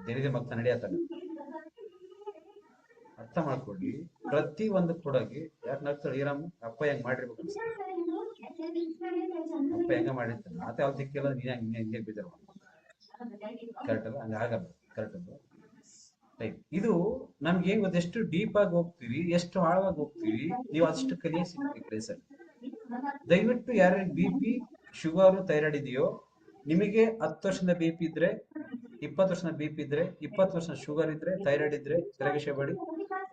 ದೇನಿಗೆ ಮಕ್ತ ನಡೆಯತ್ತಲ್ಲ. ಅರ್ಥ ಮಾಡ್ಕೊಳ್ಳಿ. ಪ್ರತಿ ಒಂದು ಕೊಡಗಿ ಯಾಕೆ ನಗ್ತಾಳೆ ಈರಮ್ಮ? ಅಪ್ಪ ಹೆಂಗ್ ಮಾಡಿರ್ಬೇಕು ಅನ್ಸುತ್ತೆ. ಅಪ್ಪ ಹೆಂಗ ಮಾಡಿರ್ತಾನೆ ಆತ ಯಾವ ದಿಕ್ಕಿಲ್ಲ, ನೀನ್ ಹಿಂಗೆ ಬಿದ್ದಾರ. ಕರೆಕ್ಟ್ ಅಲ್ಲ? ಹಂಗ ಆಗಲ್ಲ. ಕರೆಕ್ಟ್ ಅಲ್ಲ? ರೈಟ್. ಇದು ನಮ್ಗೆ ಏನ್ ಗೊತ್ತ, ಎಷ್ಟು ಡೀಪ್ ಆಗಿ ಹೋಗ್ತೀವಿ, ಎಷ್ಟು ಆಳವಾಗಿ ಹೋಗ್ತೀವಿ, ನೀವು ಅಷ್ಟು ಕಲಿಯಕ್ ಸಿಗ್ತೀವಿ ಪ್ಲೇಸಲ್ಲಿ. ದಯವಿಟ್ಟು ಯಾರ್ಯಾರಿಗೆ BP ಶುಗರ್ ಥೈರಾಯ್ಡ್ ಇದೆಯೋ, ನಿಮಗೆ 10 ವರ್ಷದ BP ಇದ್ರೆ, 20 ವರ್ಷದ BP ಇದ್ರೆ, 20 ವರ್ಷದ ಶುಗರ್ ಇದ್ರೆ, ಥೈರಾಯ್ಡ್ ಇದ್ರೆ ತಿರಗೇಶಬೇಡಿ.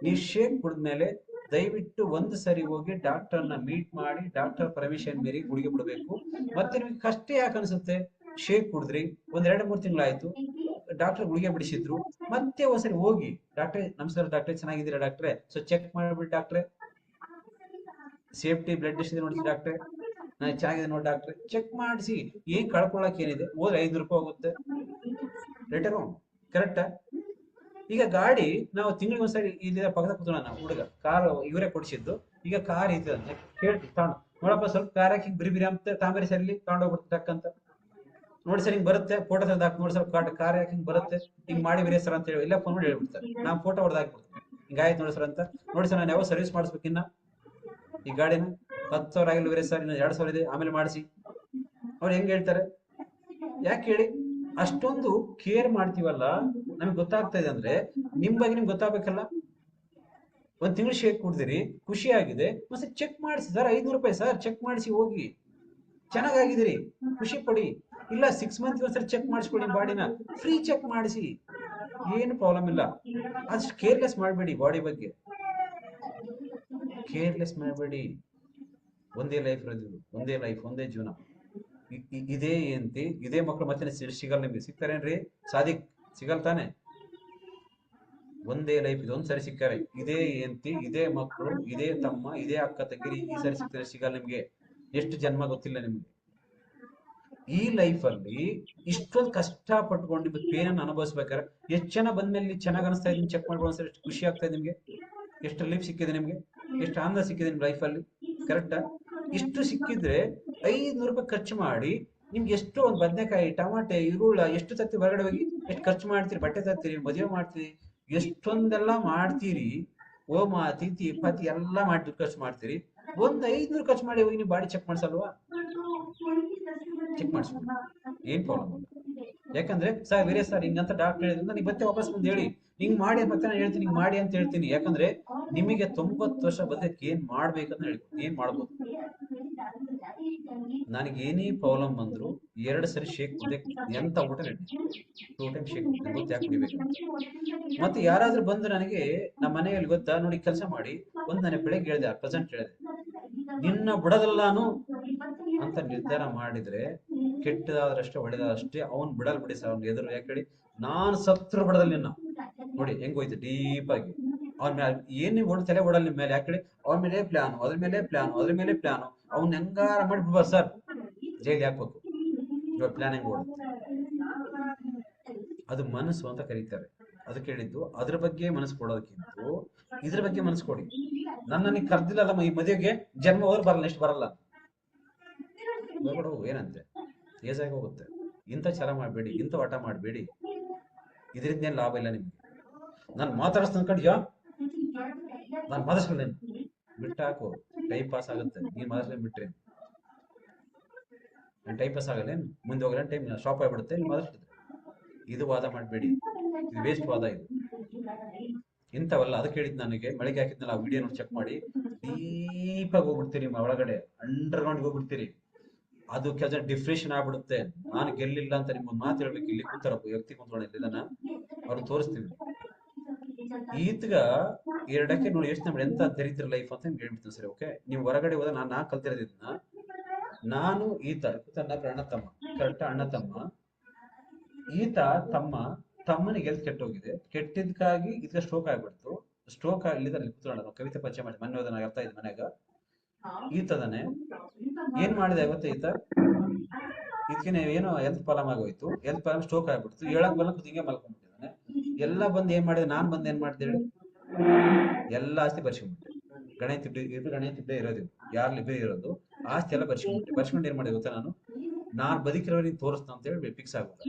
ನೀವು ಶೇಕ್ ಕುಡಿದ್ಮೇಲೆ ದಯವಿಟ್ಟು 1 ಸರಿ ಹೋಗಿ ಡಾಕ್ಟರ್ನ ಮೀಟ್ ಮಾಡಿ, ಡಾಕ್ಟರ್ ಪರ್ಮಿಷನ್ ಮೇರೆಗೆ ಗುಳಿಗೆ ಬಿಡಬೇಕು. ಮತ್ತೆ ನಿಮ್ಗೆ ಕಷ್ಟ ಯಾಕೆ ಅನ್ಸುತ್ತೆ? ಶೇಕ್ ಕುಡಿದ್ರಿ, 1-2-3 ತಿಂಗಳಾಯ್ತು, ಡಾಕ್ಟರ್ ಗುಳಿಗೆ ಬಿಡಿಸಿದ್ರು, ಮತ್ತೆ ಒಂದ್ಸರಿ ಹೋಗಿ ಡಾಕ್ಟ್ರೆ, ನಮಸ್ಕಾರ ಡಾಕ್ಟ್ರೆ, ಚೆನ್ನಾಗಿದ್ದೀರಾ ಡಾಕ್ಟ್ರೆ, ಸೊ ಚೆಕ್ ಮಾಡ್ಬಿಟ್ಟು ಡಾಕ್ಟ್ರೆ, ಸೇಫ್ಟಿ ಬ್ಲಡ್ ಟೆಸ್ಟ್ ನೋಡಿಸಿ ಡಾಕ್ಟ್ರೆ, ನಾನು ಚೆನ್ನಾಗಿದೆ ನೋಡಿ ಡಾಕ್ಟ್ರೆ, ಚೆಕ್ ಮಾಡಿಸಿ. ಏನ್ ಕಳ್ಕೊಳಕ್ ಏನಿದೆ? ಹೋದ್ರೆ 5 ರೂಪಾಯಿ ಹೋಗುತ್ತೆ. ರೇಟರು ಕರೆಕ್ಟಾ? ಈಗ ಗಾಡಿ ನಾವು ತಿಂಗಳಿಗೆ ಒಂದ್ಸರಿ ಇಲ್ಲಿ ಪಕ್ಕದ ಕೂತ್ಕೊಳ್ಳೋಣ, ನಾವು ಹುಡುಗ ಕಾರ್ ಇವರೇ ಕೊಡಿಸಿದ್ದು, ಈಗ ಕಾರ್ ಇದೆ ಅಂತ ಕೇಳ್ತೀವಿ, ತಗೊಂಡು ನೋಡಪ್ಪ ಸ್ವಲ್ಪ ಕಾರ್ ಹಾಕಿ ಬಿರಿ ಅಂತ ತಾಂಬರಿ ಸರಿ ತಗೊಂಡೋಗ್ಬಿಡ್ತು ಟಕ್ಕಂತ. ನೋಡಿ ಸರ್ ಹಿಂಗ್ ಬರುತ್ತೆ, ಫೋಟೋ ತೆಗೆದು ಹಾಕಿ ನೋಡಿ ಸ್ವಲ್ಪ ಕಾರ್ ಯಾಕೆ ಹಿಂಗ್ ಬರುತ್ತೆ, ಹಿಂಗ್ ಮಾಡಿ ಬಿರಿ ಸರ್ ಅಂತ ಹೇಳಿ ಇಲ್ಲ ಫೋನ್ ಮಾಡಿ ಹೇಳ್ಬಿಡ್ತಾರೆ. ನಾವು ಫೋಟೋ ಹೊಡೆದು ಹಾಕ್ಬಿಡ್ತೀವಿ, ಹಿಂಗಾಯ್ತು ನೋಡಿ ಸರ್ ಅಂತ. ನೋಡಿ ಸರ್ ನಾನು ಯಾವ ಸರ್ವಿಸ್ ಮಾಡಿಸ್ಬೇಕಿನ್ನ ಈ ಗಾಡಿನ 10,000 ಆಗಿಲ್ಲ ಬೇರೆ ಸರ್, ಇನ್ನು 2,000 ಇದೆ ಆಮೇಲೆ ಮಾಡಿಸಿ. ಅವ್ರು ಹೆಂಗ್ ಹೇಳ್ತಾರೆ? ಯಾಕೆ ಹೇಳಿ? ಅಷ್ಟೊಂದು ಕೇರ್ ಮಾಡ್ತೀವಲ್ಲ, ನಮ್ಗೆ ಗೊತ್ತಾಗ್ತಾ ಇದೆ ಅಂದ್ರೆ ನಿಮ್ ಬಗ್ಗೆ ನಿಮ್ಗೆ ಗೊತ್ತಾಗ್ಬೇಕಲ್ಲ. 1 ತಿಂಗಳು ಶೇಕ್ ಕುಡ್ದಿರಿ, ಖುಷಿ ಆಗಿದೆ, ಮತ್ತೆ ಚೆಕ್ ಮಾಡಿಸಿ ಸರ್, 500 ರೂಪಾಯಿ ಸರ್, ಚೆಕ್ ಮಾಡಿಸಿ ಹೋಗಿ, ಚೆನ್ನಾಗಿದ್ದೀರಿ, ಖುಷಿ ಪಡಿ. ಇಲ್ಲ 6 ಮಂತ್ ಒಂದ್ಸರಿ ಚೆಕ್ ಮಾಡಿಸ್ಕೊಡಿ ಬಾಡಿನ, ಫ್ರೀ ಚೆಕ್ ಮಾಡಿಸಿ, ಏನು ಪ್ರಾಬ್ಲಮ್ ಇಲ್ಲ. ಅಷ್ಟು ಕೇರ್ಲೆಸ್ ಮಾಡಬೇಡಿ ಬಾಡಿ ಬಗ್ಗೆ, ಕೇರ್ಲೆಸ್ ಮಾಡಬೇಡಿ. ಒಂದೇ ಲೈಫ್ ಇರೋದು, ಒಂದೇ ಲೈಫ್, ಒಂದೇ ಜೀವನ. ಇದೇ ಎಂತಿ, ಇದೇ ಮಕ್ಕಳು ಮತ್ತೆ ಸಿಗಲ್ಲ ನಿಮ್ಗೆ. ಸಿಗ್ತಾರೇನ್ರಿ? ಸಾದಿಕ್ ಸಿಗಲ್ ತಾನೆ? ಒಂದೇ ಲೈಫ್, ಇದೊಂದ್ ಸರಿ ಸಿಕ್ಕಾರೆ, ಇದೇ ಎಂತಿ, ಇದೇ ಮಕ್ಕಳು, ಇದೇ ತಮ್ಮ, ಇದೇ ಅಕ್ಕ ತಂಗಿರಿ, ಈ ಸರಿ ಸಿಗ್ತಾರೆ, ಸಿಗಲ್ಲ ನಿಮ್ಗೆ. ಎಷ್ಟು ಜನ್ಮ ಗೊತ್ತಿಲ್ಲ ನಿಮ್ಗೆ. ಈ ಲೈಫ್ ಅಲ್ಲಿ ಇಷ್ಟೊಂದು ಕಷ್ಟ ಪಟ್ಕೊಂಡು ನಿಮ್ಗೆ ಪೇನ್ ಅನ್ನು ಅನುಭವಿಸ್ಬೇಕಾರೆ, ಎಷ್ಟು ಜನ ಬಂದ್ಮೇಲೆ ನೀವು ಚೆನ್ನಾಗಿ ಅನಿಸ್ತಾ ಇದೀನಿ ಚೆಕ್ ಮಾಡ್ಬೋದು ಒಂದ್ಸರಿ, ಎಷ್ಟು ಖುಷಿ ಆಗ್ತಾ ಇದೆ ನಿಮ್ಗೆ, ಎಷ್ಟು ರಿಲೀಫ್ ಸಿಕ್ಕಿದೆ ನಿಮ್ಗೆ, ಎಷ್ಟು ಆನಂದ ಸಿಕ್ಕಿದೆ ನಿಮ್ ಲೈಫ್ ಅಲ್ಲಿ. ಕರೆಕ್ಟಾ? ಇಷ್ಟು ಸಿಕ್ಕಿದ್ರೆ 500 ರೂಪಾಯಿ ಖರ್ಚು ಮಾಡಿ ನಿಮ್ಗೆ ಎಷ್ಟು ಒಂದು ಬದನೆಕಾಯಿ, ಟಮಾಟೆ, ಈರುಳ್ಳ ಎಷ್ಟು ತತ್ತಿ ಹೊರಗಡೆ ಹೋಗಿ ಎಷ್ಟು ಖರ್ಚು ಮಾಡ್ತೀರಿ, ಬಟ್ಟೆ ತರ್ತೀರಿ, ಮದುವೆ ಮಾಡ್ತೀರಿ, ಎಷ್ಟೊಂದೆಲ್ಲ ಮಾಡ್ತೀರಿ, ಹೋಮ ತಿಥಿ ಪತಿ ಎಲ್ಲ ಮಾಡಿ ಖರ್ಚು ಮಾಡ್ತೀರಿ. 500 ಖರ್ಚು ಮಾಡಿ ಹೋಗಿ ನೀವು ಬಾಡಿ ಚೆಕ್ ಮಾಡ್ಸಲ್ವಾ? ಚೆಕ್ ಮಾಡಿಸ್ಬೋದು, ಏನ್ ಪ್ರಾಬ್ಲಮ್ ಇಲ್ಲ. ಯಾಕಂದ್ರೆ ಸರ್ ಬೇರೆ ಸರ್ ಹಿಂಗಂತ ಡಾಕ್ಟರ್ ಹೇಳಿದ್ರಿಂದ ನೀವು ಮತ್ತೆ ವಾಪಸ್ ಬಂದು ಹೇಳಿ ಹಿಂಗ್ ಮಾಡಿ ಮತ್ತೆ ನಾನು ಹೇಳ್ತೀನಿ ಹಿಂಗ್ ಮಾಡಿ ಅಂತ ಹೇಳ್ತೀನಿ. ಯಾಕಂದ್ರೆ ನಿಮಗೆ 90 ವರ್ಷ ಬದುಕಿ ಏನ್ ಮಾಡ್ಬೇಕಂತ ಹೇಳಿ ಏನ್ ಮಾಡ್ಬೋದು. ನನಗೆ ಏನೇ ಪ್ರಾಬ್ಲಮ್ ಬಂದ್ರು 2 ಸರಿ ಶೇಕ್ ಎಂತ ಊಟ ರೆಡಿ 2 ಟೈಮ್ ಶೇಕ್ ಗೊತ್ತು ಯಾಕೆ ಕುಡಿಬೇಕಂತ. ಮತ್ತೆ ಯಾರಾದ್ರೂ ಬಂದು ನನಗೆ ನಮ್ಮ ಮನೆಯಲ್ಲಿ ಗೊತ್ತಾ ನೋಡಿ ಕೆಲಸ ಮಾಡಿ ಒಂದು ನಾನು ಬೆಳಗ್ಗೆ ಹೇಳಿದೆ ಪ್ರೆಸೆಂಟ್ ಹೇಳಿದೆ ನಿನ್ನ ಬಿಡದಲ್ಲಾನು ಅಂತ ನಿರ್ಧಾರ ಮಾಡಿದ್ರೆ ಕೆಟ್ಟದಾದ್ರಷ್ಟೇ ಒಳ್ಳೇದಾದಷ್ಟೇ ಅವ್ನ್ ಬಿಡಲ್ ಬಿಡಿ ಸರ್ ಅವ್ನ ಎದುರು ಯಾಕೆ ಹೇಳಿ ನಾನ್ ಸತ್ರು ಬಿಡದಲ್ಲಿ ನಿನ್ನ ನೋಡಿ ಹೆಂಗ್ ಹೋಯ್ತು ಡೀಪ್ ಆಗಿ ಅವ್ನ ಮೇಲೆ ಏನ್ ನೀವು ತಲೆ ಓಡಲ್ ನಿಮ್ ಮೇಲೆ ಯಾಕೆ ಹೇಳಿ ಅವ್ನ ಮೇಲೆ ಪ್ಲಾನ್ ಅದ್ರ ಮೇಲೆ ಪ್ಲಾನ್ ಅವ್ನ ಹೆಂಗಾರ ಮಾಡಿ ಬಿಡ್ಬಾರ್ದು ಸರ್ ಜೈಲಿ ಹಾಕ್ಬೇಕು ಇವಾಗ ಪ್ಲಾನ್ ಹೆಂಗ್ ಓಡುತ್ತೆ ಅದು ಮನಸ್ಸು ಅಂತ ಕರೀತಾರೆ. ಅದಕ್ಕೆ ಹೇಳಿದ್ದು ಅದ್ರ ಬಗ್ಗೆ ಮನಸ್ಸು ಕೊಡೋದಕ್ಕಿಂತ ಇದ್ರ ಬಗ್ಗೆ ಮನಸ್ಸು ಕೊಡಿ. ನನ್ನ ಕರ್ದಿಲ್ಲಲ್ಲ ಈ ಮದುವೆಗೆ ಜನ್ಮ ಹೋದ್ರೆ ಬರಲ್ಲ ನೆಕ್ಸ್ಟ್ ಬರಲ್ಲ ಹೋಗ್ಬಿಡು ಏನಂತೆ ಏಜ್ ಆಗಿ ಹೋಗುತ್ತೆ. ಇಂಥ ಛಲ ಮಾಡಬೇಡಿ, ಇಂಥ ಆಟ ಮಾಡಬೇಡಿ, ಇದರಿಂದ ಏನ್ ಲಾಭ ಇಲ್ಲ ನಿಮ್ಗೆ. ನಾನು ಮಾತಾಡಿಸ್ ಅನ್ಕೊಂಡ್ಯಾ ನಾನು ಮಾತಾಡ್ಸ್ಕೊಂಡೇನು ಬಿಟ್ಟಾಕು ಟೈಮ್ ಪಾಸ್ ಆಗುತ್ತೆ. ನೀನ್ ಮಾತಾಡ್ಸ್ಕೊಂಡ್ ಬಿಟ್ರೆ ಟೈಮ್ ಪಾಸ್ ಆಗಲ್ಲೇನು ಮುಂದೆ ಹೋಗಲ್ಲ ಟೈಮ್ ಸ್ಟಾಪ್ ಆಗ್ಬಿಡುತ್ತೆ. ನೀವು ಮಾತಾಡ್ತಿದ್ರೆ ಇದು ವಾದ ಮಾಡಬೇಡಿ, ಇದು ವೇಸ್ಟ್ ವಾದ ಇದು ಇಂಥವಲ್ಲ. ಅದಕ್ಕೆ ಹೇಳಿದ್ ನನಗೆ ಮಳೆಗೆ ಹಾಕಿದ್ನಲ್ಲ ಆ ವಿಡಿಯೋ ನೋಡಿ ಚೆಕ್ ಮಾಡಿ ಡೀಪಾಗಿ ಹೋಗ್ಬಿಡ್ತೀರಿ ಒಳಗಡೆ ಅಂಡರ್ಗ್ರೌಂಡ್ ಹೋಗ್ಬಿಡ್ತೀರಿ. ಅದು ಕೆಲಸ ಡಿಫ್ರೆಷನ್ ಆಗ್ಬಿಡುತ್ತೆ. ನಾನು ಗೆಲ್ಲಿಲ್ಲ ಅಂತ ನಿಮ್ಗೆ ಮಾತು ಹೇಳ್ಬೇಕು. ಇಲ್ಲಿ ಕೂತಾರ ವ್ಯಕ್ತಿ ಕುಂತ್ಕೊಂಡಿಲ್ಲ ಇದನ್ನ ಅವ್ರು ತೋರಿಸ್ತೀವಿ. ಈತ್ಗ 2 ನೋಡಿ ಯೋಚನೆ ಮಾಡಿ ಎಂತ ದರಿದ್ರ ಲೈಫ್ ಅಂತ ನಿಮ್ಗೆ ಹೇಳ್ಬಿಡ್ತೀನಿ ಸರಿ. ಓಕೆ ನೀವು ಹೊರಗಡೆ ಹೋದ ನಾ ಕಲ್ತಿರೋದಿದ್ನ ನಾನು ಈತ ಅಣ್ಣ ತಮ್ಮ ಕರೆಕ್ಟ್ ಅಣ್ಣ ತಮ್ಮ ಈತ ತಮ್ಮನಿಗೆ ಎಲ್ತ್ ಕೆಟ್ಟೋಗಿದೆ. ಕೆಟ್ಟಿದ್ಕಾಗಿ ಇದಕ್ಕೆ ಸ್ಟ್ರೋಕ್ ಆಗ್ಬಿಡ್ತು. ಸ್ಟ್ರೋಕ್ ಇಲ್ಲಿಂದ ಕೂತ್ಕೊಂಡ ಕವಿತೆ ಪರಿಚಯ ಮಾಡಿ ಮೊನ್ನೆ ಹೋದ ಅರ್ಥ ಇದೆ ಮನ್ಯಾಗ ಈತದನೆ ಏನ್ ಮಾಡಿದೆ ಗೊತ್ತ ಈತ ಇದಕ್ಕೆ ಏನೋ ಹೆಲ್ತ್ ಪ್ರಾಬ್ಲಮ್ ಆಗೋಯ್ತು. ಹೆಲ್ತ್ ಪ್ರಾಬ್ಲಮ್ ಸ್ಟ್ರೋಕ್ ಆಗ್ಬಿಡ್ತು. ಹೇಳಕ್ ಬಲ್ಲ ಹಿಂಗೆ ಮಲ್ಕೊಂಡ್ಬಿಟ್ಟಿದ್ದಾನೆ. ಎಲ್ಲ ಬಂದ್ ಏನ್ ಮಾಡಿದೆ ನಾನ್ ಬಂದ್ ಏನ್ ಮಾಡ್ದೆ ಹೇಳಿ ಎಲ್ಲ ಆಸ್ತಿ ಬರ್ಸ್ಕೊಂಡ್ಬಿಟ್ಟೆ. ಗಣೇಶ ಇರೋದು ಯಾರ್ ಲಿಬೆ ಇರೋದು ಆಸ್ತಿ ಎಲ್ಲ ಬರ್ಸ್ಕೊಂಡು ಏನ್ ಮಾಡಿದೆ ಗೊತ್ತಾ ನಾನ್ ಬದುಕಿರೋ ನೀನ್ ತೋರಿಸ್ತ ಅಂತ ಹೇಳಿ ಫಿಕ್ಸ್ ಆಗುತ್ತೆ.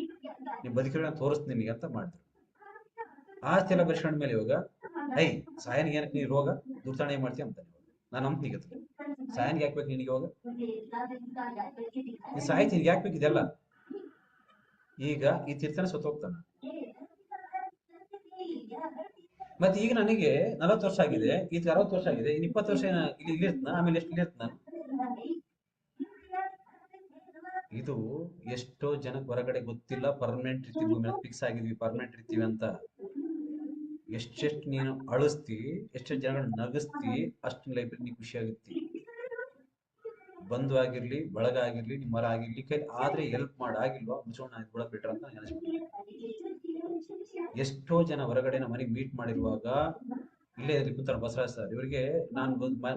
ನೀವ್ ಬದುಕಿರೋ ನಾನು ತೋರಿಸ್ತೀನಿ ನಿನಗೆ ಅಂತ ಮಾಡಿದ್ರು. ಆಸ್ತಿ ಎಲ್ಲ ಬರ್ಸ್ಕೊಂಡ ಮೇಲೆ ಇವಾಗ ಸಾಯನ್ಗೆ ಏನಕ್ಕೆ ನೀನ್ ರೋಗ ದುರ್ತಾಣ ಏನ್ ಮಾಡ್ತೀಯ ಅಂತ ನಾನು ನಂಬ್ತೀನಿ. ಸಾಯನ್ಗೆ ಹಾಕ್ಬೇಕು ನಿನಗೆ ಇವಾಗ ನೀನ್ ಸಾಯ್ತೀನಿ ಯಾಕ್ಬೇಕು ಇದೆಲ್ಲ. ಈಗ ಈ ತೀರ್ಥನ ಸತ್ತೋಗ್ತಾನ. ಮತ್ತೆ ಈಗ ನನಗೆ 40 ವರ್ಷ ಆಗಿದೆ, ಈಗ 60 ವರ್ಷ ಆಗಿದೆ, ಇನ್ನು 20 ವರ್ಷ ಇಲ್ಲಿ ಇರ್ತಾನ. ಆಮೇಲೆ ಎಷ್ಟು ಇರ್ತ ನಾನು. ಇದು ಎಷ್ಟೋ ಜನಕ್ಕೆ ಹೊರಗಡೆ ಗೊತ್ತಿಲ್ಲ. ಪರ್ಮನೆಂಟ್ ಇರ್ತೀವಿ ಭೂಮಿ ಫಿಕ್ಸ್ ಆಗಿದ್ವಿ ಪರ್ಮನೆಂಟ್ ಇರ್ತೀವಿ ಅಂತ. ಎಷ್ಟೆಷ್ಟು ನೀನು ಅಳಿಸ್ತಿ ಎಷ್ಟೆಷ್ಟು ಜನಗಳನ್ನ ನಗಿಸ್ತಿ ಅಷ್ಟು ಲೈಫ್ ನೀ ಖುಷಿ ಆಗುತ್ತೆ. ಬಂಧು ಆಗಿರ್ಲಿ ಬಳಗ ಆಗಿರ್ಲಿ ನಿಮ್ಮ ಮರ ಆಗಿರ್ಲಿ ಕೈ ಆದ್ರೆ ಹೆಲ್ಪ್ ಆಗಿಲ್ವಾ ಮುಚ್ಚೋಣ ಕೂಡ ಬಿಟ್ರ ಅಂತ ಅನಿಸ್ಬಿಟ್ಟು. ಎಷ್ಟೋ ಜನ ಹೊರಗಡೆ ಮನೆಗೆ ಮೀಟ್ ಮಾಡಿರುವಾಗ ಇಲ್ಲೇ ಕೂತಾರ ಬಸವರಾಜ್ ಸರ್ ಇವ್ರಿಗೆ ನಾನು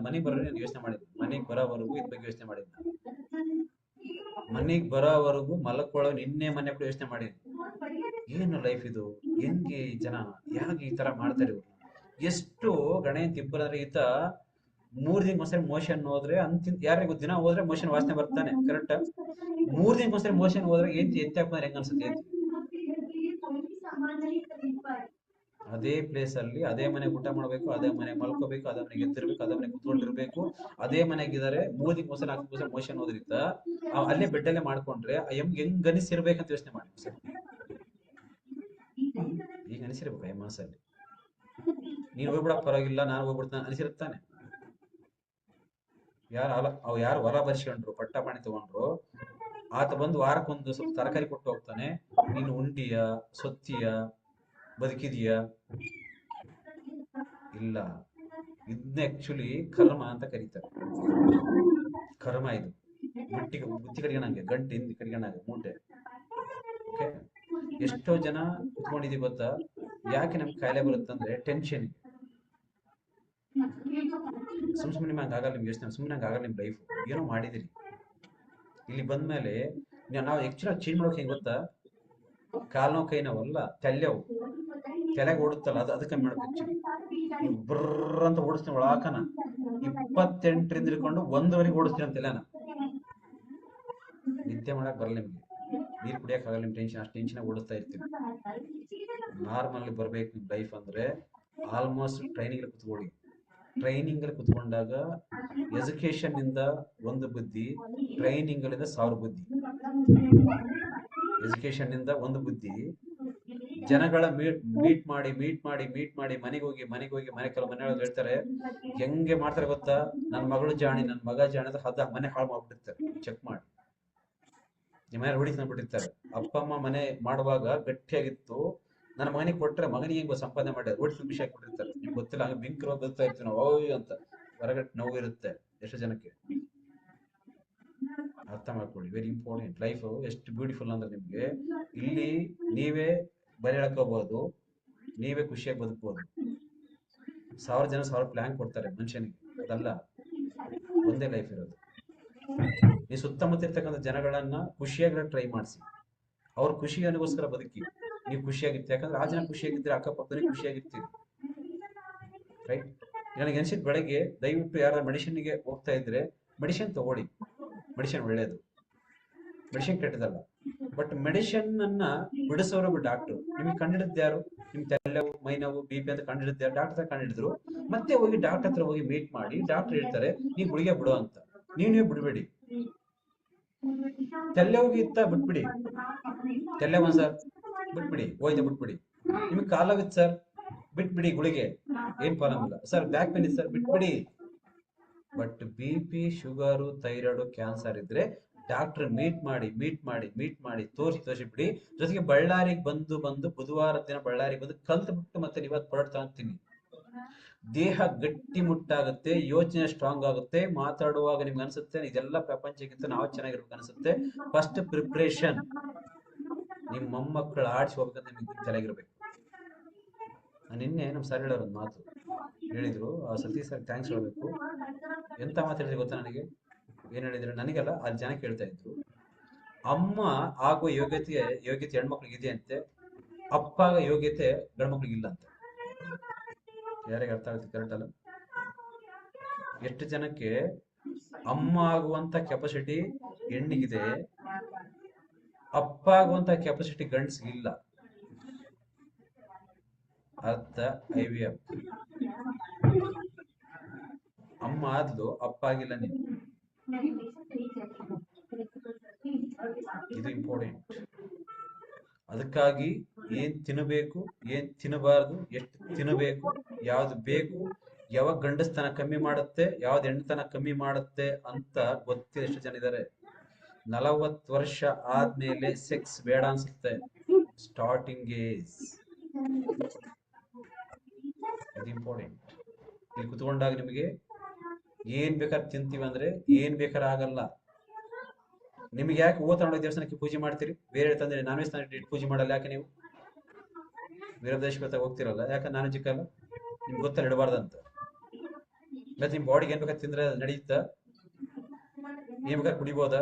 ಮನೆಗೆ ಬರೋರಿಗೆ ಯೋಚನೆ ಮಾಡಿದ್ದೆ. ಮನೆಗೆ ಬರೋವರೆಗೂ ಇದ್ರ ಬಗ್ಗೆ ಯೋಚನೆ ಮಾಡಿದ್ದೆ. ಮನೆಗೆ ಬರೋವರೆಗೂ ಮಲಕೊಳ್ಳೋ ನಿನ್ನೆ ಮನೆ ಕೂಡ ಯೋಚನೆ ಮಾಡಿದ್ದೆ. ಏನು ಲೈಫ್ ಇದು, ಹೆಂಗೆ ಜನ ಯಾಕೆ ಈ ತರ ಮಾಡ್ತಾರೆ ಇವ್ರು. ಎಷ್ಟು ಗಣೇಶ ಇಬ್ಬರಂದ್ರೆ ಈತ 3 ದಿನಕ್ಕೆ ಒಂದ್ಸರಿ ಮೋಷನ್ ಹೋದ್ರೆ ಯಾರಿಗೂ ದಿನ ಹೋದ್ರೆ ಮೋಷನ್ ವಾಸನೆ ಬರ್ತಾನೆ ಕರೆಕ್ಟ್. 3 ದಿನಕ್ಕೆ ಒಂದ್ಸರಿ ಮೋಷನ್ ಹೋದ್ರೆ ಎತ್ತಿ ಹಾಕ್ತಾರೆ ಹೆಂಗ ಅನ್ಸುತ್ತೆ. ಅದೇ ಪ್ಲೇಸ್ ಅಲ್ಲಿ ಅದೇ ಮನೆಗೆ ಊಟ ಮಾಡ್ಬೇಕು, ಅದೇ ಮನೆಗೆ ಮಲ್ಕೋಬೇಕು, ಅದೇ ಮನೆಗೆ ಎದ್ದಿರ್ಬೇಕು, ಅದೇ ಮನೆಗೆ ಕುತ್ಕೊಂಡಿರ್ಬೇಕು, ಅದೇ ಮನೆಗಿದ್ದಾರೆ. 3 ದಿನಕ್ಕೆ ಒಂದ್ಸರಿ 4 ದಿವಸ ಮೋಷನ್ ಹೋದ್ರಿಂದ ಅಲ್ಲೇ ಬೆಡ್ಡಲ್ಲೇ ಮಾಡ್ಕೊಂಡ್ರೆ ಹೆಂಗ್ ಅನಿಸಿರ್ಬೇಕಂತ ಯೋಚನೆ ಮಾಡಿ ಸರ್. ಈಗ ಅನಿಸಿರ್ಬೇಕು ಮನಸ್ಸಲ್ಲಿ ನೀನ್ ಹೋಗ್ಬಿಡ ಪರವಾಗಿಲ್ಲ ನಾನು ಹೋಗ್ಬಿಡ್ತಾನೆ ಅನಿಸಿರುತ್ತಾನೆ. ಯಾರು ಹೊರ ಬರ್ಸ್ಕೊಂಡ್ರು ಪಟ್ಟ ಪಾಣಿ ತಗೊಂಡ್ರು ಆತ ಬಂದು ವಾರಕ್ಕೊಂದು ಸ್ವಲ್ಪ ತರಕಾರಿ ಕೊಟ್ಟು ಹೋಗ್ತಾನೆ. ನೀನು ಉಂಡಿಯ ಸೊತ್ತಿಯ ಬದುಕಿದೀಯ ಇಲ್ಲ. ಇದನ್ನ ಆಕ್ಚುಲಿ ಕರ್ಮ ಅಂತ ಕರೀತಾರೆ. ಕರ್ಮ ಇದು ಬುತ್ತಿ ಕಡಿಗಣಂಗೆ ಗಂಟೆ ಹಿಂದಿ ಕಡಿಗಣಂಗೆ ಮೂಟೆ. ಓಕೆ ಎಷ್ಟೋ ಜನ ಕುತ್ಕೊಂಡಿದೀವಿ ಗೊತ್ತಾ. ಯಾಕೆ ನಮ್ಗೆ ಕಾಯಿಲೆ ಬರುತ್ತಂದ್ರೆ ಟೆನ್ಷನ್. ಸುಮ್ಮನೆ ಹಂಗ ಆಗಲ್ಲ ನಿಮ್ಗೆ ಯೋಚನೆ, ಸುಮ್ಮನೆ ಹಂಗ ಆಗಲ್ಲ ನಿಮ್ ಲೈಫ್. ಏನೋ ಮಾಡಿದಿರಿ ಇಲ್ಲಿ ಬಂದ್ಮೇಲೆ ನಾವು ಆಕ್ಚುಲಿ ಚೇಂಜ್ ಮಾಡೋಕೆ ಹೆಂಗ್ ಗೊತ್ತಾ. ಕಾಲ್ ನೋವು ಕೈ ನೋವಲ್ಲ ತಲೆವು ತಲೆಗೆ ಓಡುತ್ತಲ್ಲ ಅದಕ್ಕೆ ಮಾಡ್ಬೇಕು. ಬರ್ರ ಅಂತ ಓಡಿಸ್ತೀನಿ ಒಳಾಕನ 28ರಿಂದ ಹಿಡ್ಕೊಂಡು 1ವರೆಗೆ ಓಡಿಸ್ತೀನಿ ಅಂತ ತಲೆನ. ನಿದ್ದೆ ಮಾಡಕ್ ಬರಲ್ಲ ನಿಮ್ಗೆ, ನೀರ್ ಕುಡಿಯಕ್ ಆಗಲ್ಲ ನಿಮ್ ಟೆನ್ಷನ್. ಅಷ್ಟು ಟೆನ್ಷನ್ ಓಡಿಸ್ತಾ ಇರ್ತೀವಿ. ನಾರ್ಮಲ್ ಬರ್ಬೇಕು ನಿಮ್ ಲೈಫ್ ಅಂದ್ರೆ ಆಲ್ಮೋಸ್ಟ್ ಟ್ರೈನಿಂಗ್ ಕುತ್ಕೊಳ್ಳಿ. ಟ್ರೈನಿಂಗ್ ಅಲ್ಲಿ ಕುತ್ಕೊಂಡಾಗ ಎಜುಕೇಶನ್ ಇಂದ 1 ಬುದ್ಧಿ, ಟ್ರೈನಿಂಗ್ ಅಲ್ಲಿಂದ 1000 ಬುದ್ಧಿ. ಎಜುಕೇಶನ್ ಇಂದ ಒಂದು ಬುದ್ಧಿ, ಜನಗಳ ಮೀಟ್ ಮಾಡಿ ಮನೆಗೆ ಹೋಗಿ ಕೆಲವು ಮನೆಯೊಳಗೆ ಹೇಳ್ತಾರೆ ಹೆಂಗೆ ಮಾಡ್ತಾರೆ ಗೊತ್ತಾ, ನನ್ನ ಮಗಳು ಜಾಣಿ, ನನ್ನ ಮಗ ಜಾಣಿ ಅಂತ ಹದ ಮನೆ ಹಾಳು ಮಾಡ್ಬಿಟ್ಟಿರ್ತಾರೆ. ಚೆಕ್ ಮಾಡಿ, ನಿಮ್ಮ ಮನೆ ರೂಢಿ ತಂದ್ಬಿಟ್ಟಿರ್ತಾರೆ. ಅಪ್ಪ ಅಮ್ಮ ಮನೆ ಮಾಡುವಾಗ ಗಟ್ಟಿಯಾಗಿತ್ತು, ನನ್ನ ಮಗನಿಗೆ ಕೊಟ್ರೆ ಮಗನಿಗೆ ಹೆಂಗೋ ಸಂಪಾದನೆ ಮಾಡಿ ರೂಢಿ ವಿಷಯ ಹಾಕ್ಬಿಟ್ಟಿರ್ತಾರೆ. ನಿಮ್ಗೆ ಗೊತ್ತಿಲ್ಲ, ಹಂಗೆ ಬಿಂಕ್ರೋ ಬರ್ತಾ ಇರ್ತೀವಿ ನಾವು ಓಯ್ ಅಂತ, ಹೊರಗಡೆ ನೋವು ಇರುತ್ತೆ ಎಷ್ಟು ಜನಕ್ಕೆ. ಅರ್ಥ ಮಾಡ್ಕೊಳ್ಳಿ, ವೆರಿ ಇಂಪಾರ್ಟೆಂಟ್. ಲೈಫ್ ಎಷ್ಟು ಬ್ಯೂಟಿಫುಲ್ ಅಂದ್ರೆ ನಿಮ್ಗೆ ಇಲ್ಲಿ ನೀವೇ ಬರೆ ಎಳ್ಕೋಬಹುದು, ನೀವೇ ಖುಷಿಯಾಗಿ ಬದುಕಬಹುದು. 1000 ಜನ 1000 ಪ್ಲಾನ್ ಕೊಡ್ತಾರೆ ಮನುಷ್ಯನಿಗೆ, ಅದಲ್ಲ ಒಂದೇ ಲೈಫ್ ಇರೋದು. ನೀವು ಸುತ್ತಮುತ್ತ ಇರ್ತಕ್ಕಂಥ ಜನಗಳನ್ನ ಖುಷಿಯಾಗಿ ಟ್ರೈ ಮಾಡಿಸಿ, ಅವ್ರ ಖುಷಿಗೋಸ್ಕರ ಬದುಕಿ, ನೀವು ಖುಷಿಯಾಗಿರ್ತೀರಿ. ಯಾಕಂದ್ರೆ ಆ ಜನ ಖುಷಿಯಾಗಿದ್ರೆ ಅಕ್ಕಪಕ್ಕದಲ್ಲಿ ಖುಷಿಯಾಗಿರ್ತೀರಿ, ರೈಟ್? ನನಗೆ ಅನ್ಸಿದ್ ಬೆಳಗ್ಗೆ ದಯವಿಟ್ಟು ಯಾರ ಮೆಡಿಸಿನ್ಗೆ ಹೋಗ್ತಾ ಇದ್ರೆ ಮೆಡಿಸಿನ್ ತಗೊಳ್ಳಿ, ಮೆಡಿಸಿನ್ ಒಳ್ಳೇದು, ಮೆಡಿಸಿನ್ ಕೆಟ್ಟದಲ್ಲ. ಬಟ್ ಮೆಡಿಸಿನ್ ಅನ್ನ ಬಿಡಿಸೋರು ಡಾಕ್ಟರ್. ನಿಮ್ಗೆ ಕಂಡಿಡಿದ್ದು ಯಾರು? ನಿಮ್ ತಲೆನೋವು, ಮೈನೋವು, BP ಅಂತ ಕಂಡಿಡಿದ್ದು ಯಾರು? ಡಾಕ್ಟರ್ ಕಂಡಿಡಿದ್ರು. ಮತ್ತೆ ಹೋಗಿ ಡಾಕ್ಟರ್ ಹತ್ರ ಹೋಗಿ ಮೀಟ್ ಮಾಡಿ, ಡಾಕ್ಟರ್ ಹೇಳ್ತಾರೆ ನೀವು ಗುಳಿಗೆ ಬಿಡು ಅಂತ. ನೀವೇ ಬಿಡ್ಬೇಡಿ. ತಲೆ ಹೋಗಿ ಇತ್ತ ಬಿಟ್ಬಿಡಿ, ತಲೆ ಒಂದ್ಸರ್ ಬಿಟ್ಬಿಡಿ, ಹೋಯ್ತಾ ಬಿಟ್ಬಿಡಿ. ನಿಮ್ಗೆ ಕಾಲಾವಿತ್ತು ಸರ್ ಬಿಟ್ಬಿಡಿ ಗುಳಿಗೆ, ಏನ್ ಪ್ರಾಬ್ಲಮ್ ಇಲ್ಲ. ಸರ್ ಬ್ಯಾಕ್ ಪೇನ್ ಇತ್ತು ಸರ್ ಬಿಟ್ಬಿಡಿ. But BP, sugar, thyroid, cancer ಇದ್ರೆ ಡಾಕ್ಟರ್ ಮೀಟ್ ಮಾಡಿ ತೋರಿಸಿ ಬಿಡಿ. ಜೊತೆಗೆ ಬಳ್ಳಾರಿಗೆ ಬಂದು ಬುಧವಾರ ದಿನ ಬಳ್ಳಾರಿಗೆ ಬಂದು ಕಲ್ತು ಬಿಟ್ಟು ಮತ್ತೆ ಇವತ್ತು ಪ್ರಾಡಕ್ಟ್ ತಗೊಂತೀನಿ. ದೇಹ ಗಟ್ಟಿ ಮುಟ್ಟಾಗುತ್ತೆ, ಯೋಚನೆ ಸ್ಟ್ರಾಂಗ್ ಆಗುತ್ತೆ, ಮಾತಾಡುವಾಗ ನಿಮ್ಗೆ ಅನ್ಸುತ್ತೆ ಇದೆಲ್ಲ ಪ್ರಪಂಚಕ್ಕಿಂತ ನಾವು ಚೆನ್ನಾಗಿರ್ಬೇಕು ಅನ್ಸುತ್ತೆ. ಫಸ್ಟ್ ಪ್ರಿಪ್ರೇಷನ್, ನಿಮ್ಮ ಮೊಮ್ಮಕ್ಕಳು ಆಡಿಸಿ ಹೋಗ್ಬೇಕಂತ ನಿಮ್ಗೆ ತಲೆಗಿರ್ಬೇಕು. ನಾನು ನಿನ್ನೆ ನಮ್ಮ ಸರ್ ಹೇಳೋರು ಒಂದು ಮಾತು ಹೇಳಿದ್ರು, ಸತೀಶ್ ಸರ್ ಥ್ಯಾಂಕ್ಸ್ ಹೇಳ್ಬೇಕು. ಎಂತ ಮಾತು ಹೇಳಿದ್ರೆ ಗೊತ್ತಾ ನನಗೆ? ಏನ್ ಹೇಳಿದ್ರು ನನಗೆಲ್ಲ, ಅಲ್ಲಿ ಜನ ಕೇಳ್ತಾ ಇದ್ರು, ಅಮ್ಮ ಆಗುವ ಯೋಗ್ಯತೆ ಹೆಣ್ಮಕ್ಳಿಗೆ ಇದೆ ಅಂತೆ, ಅಪ್ಪ ಆಗೋ ಯೋಗ್ಯತೆ ಗಂಡ್ಮಕ್ಳಿಗೆ ಇಲ್ಲ ಅಂತ. ಯಾರಿಗೆ ಅರ್ಥ ಆಗುತ್ತೆ? ಕರೆಕ್ಟ್ ಅಲ್ಲ? ಎಷ್ಟು ಜನಕ್ಕೆ ಅಮ್ಮ ಆಗುವಂತ ಕೆಪಾಸಿಟಿ ಹೆಣ್ಣಿಗಿದೆ, ಅಪ್ಪ ಆಗುವಂತ ಕೆಪಾಸಿಟಿ ಗಂಡ್ಸ್ಗಿಲ್ಲ. ಅರ್ಥ IVF. ಅಮ್ಮ ಆದ್ಲು, ಅಪ್ಪ ಆಗಿಲ್ಲ ನೀನು. ಇದು ಇಂಪಾರ್ಟೆಂಟ್. ಅದಕ್ಕಾಗಿ ಏನ್ ತಿನ್ನಬೇಕು, ಏನ್ ತಿನ್ನಬಾರ್ದು, ಎಷ್ಟು ತಿನ್ನಬೇಕು, ಯಾವ್ದು ಬೇಕು, ಯಾವಾಗ ಗಂಡಸ್ತನ ಕಮ್ಮಿ ಮಾಡುತ್ತೆ, ಯಾವ್ದು ಹೆಣ್ಣತನ ಕಮ್ಮಿ ಮಾಡುತ್ತೆ ಅಂತ ಗೊತ್ತಿಲ್ಲ ಎಷ್ಟು ಜನ ಇದ್ದಾರೆ. 40 ವರ್ಷ ಆದ್ಮೇಲೆ ಸೆಕ್ಸ್ ಬೇಡ ಅನ್ಸುತ್ತೆ, ಸ್ಟಾರ್ಟಿಂಗ್ ಏಜ್. ಇದು ಇಂಪಾರ್ಟೆಂಟ್. ಇಲ್ಲಿ ಕುತ್ಕೊಂಡಾಗ ನಿಮಗೆ ಏನ್ ಬೇಕಾದ್ರೆ ತಿಂತೀವಿ ಅಂದ್ರೆ ಏನ್ ಬೇಕಾದ್ರೆ ಆಗಲ್ಲ. ನಿಮ್ಗೆ ಯಾಕೆ ತಗೊಂಡೋಗಿ ದೇವಸ್ಥಾನಕ್ಕೆ ಪೂಜೆ ಮಾಡ್ತೀರಿ? ಬೇರೆ ತಂದ್ರೆ ನಾನ್ ವೆಜ್ ತಂದ್ರೆ ಪೂಜೆ ಮಾಡಲ್ಲ ಯಾಕೆ? ನೀವು ವೀರಭದ್ರೇಶ್ವರ ಹೋಗ್ತಿರಲ್ಲ ಯಾಕೆ? ನಾನ್ ವೆಜ್ ಇಕ್ಕಲ್ಲ, ನಿಮ್ಗೆ ಗೊತ್ತಲ್ಲ ಇಡಬಾರ್ದಂತ. ಮತ್ತೆ ನಿಮ್ ಬಾಡಿಗೆ ಏನ್ ಬೇಕಾದ್ರೆ ತಿಂದ್ರೆ ನಡೆಯುತ್ತಾ? ಏನ್ ಬೇಕಾದ್ರೆ ಕುಡಿಬೋದಾ?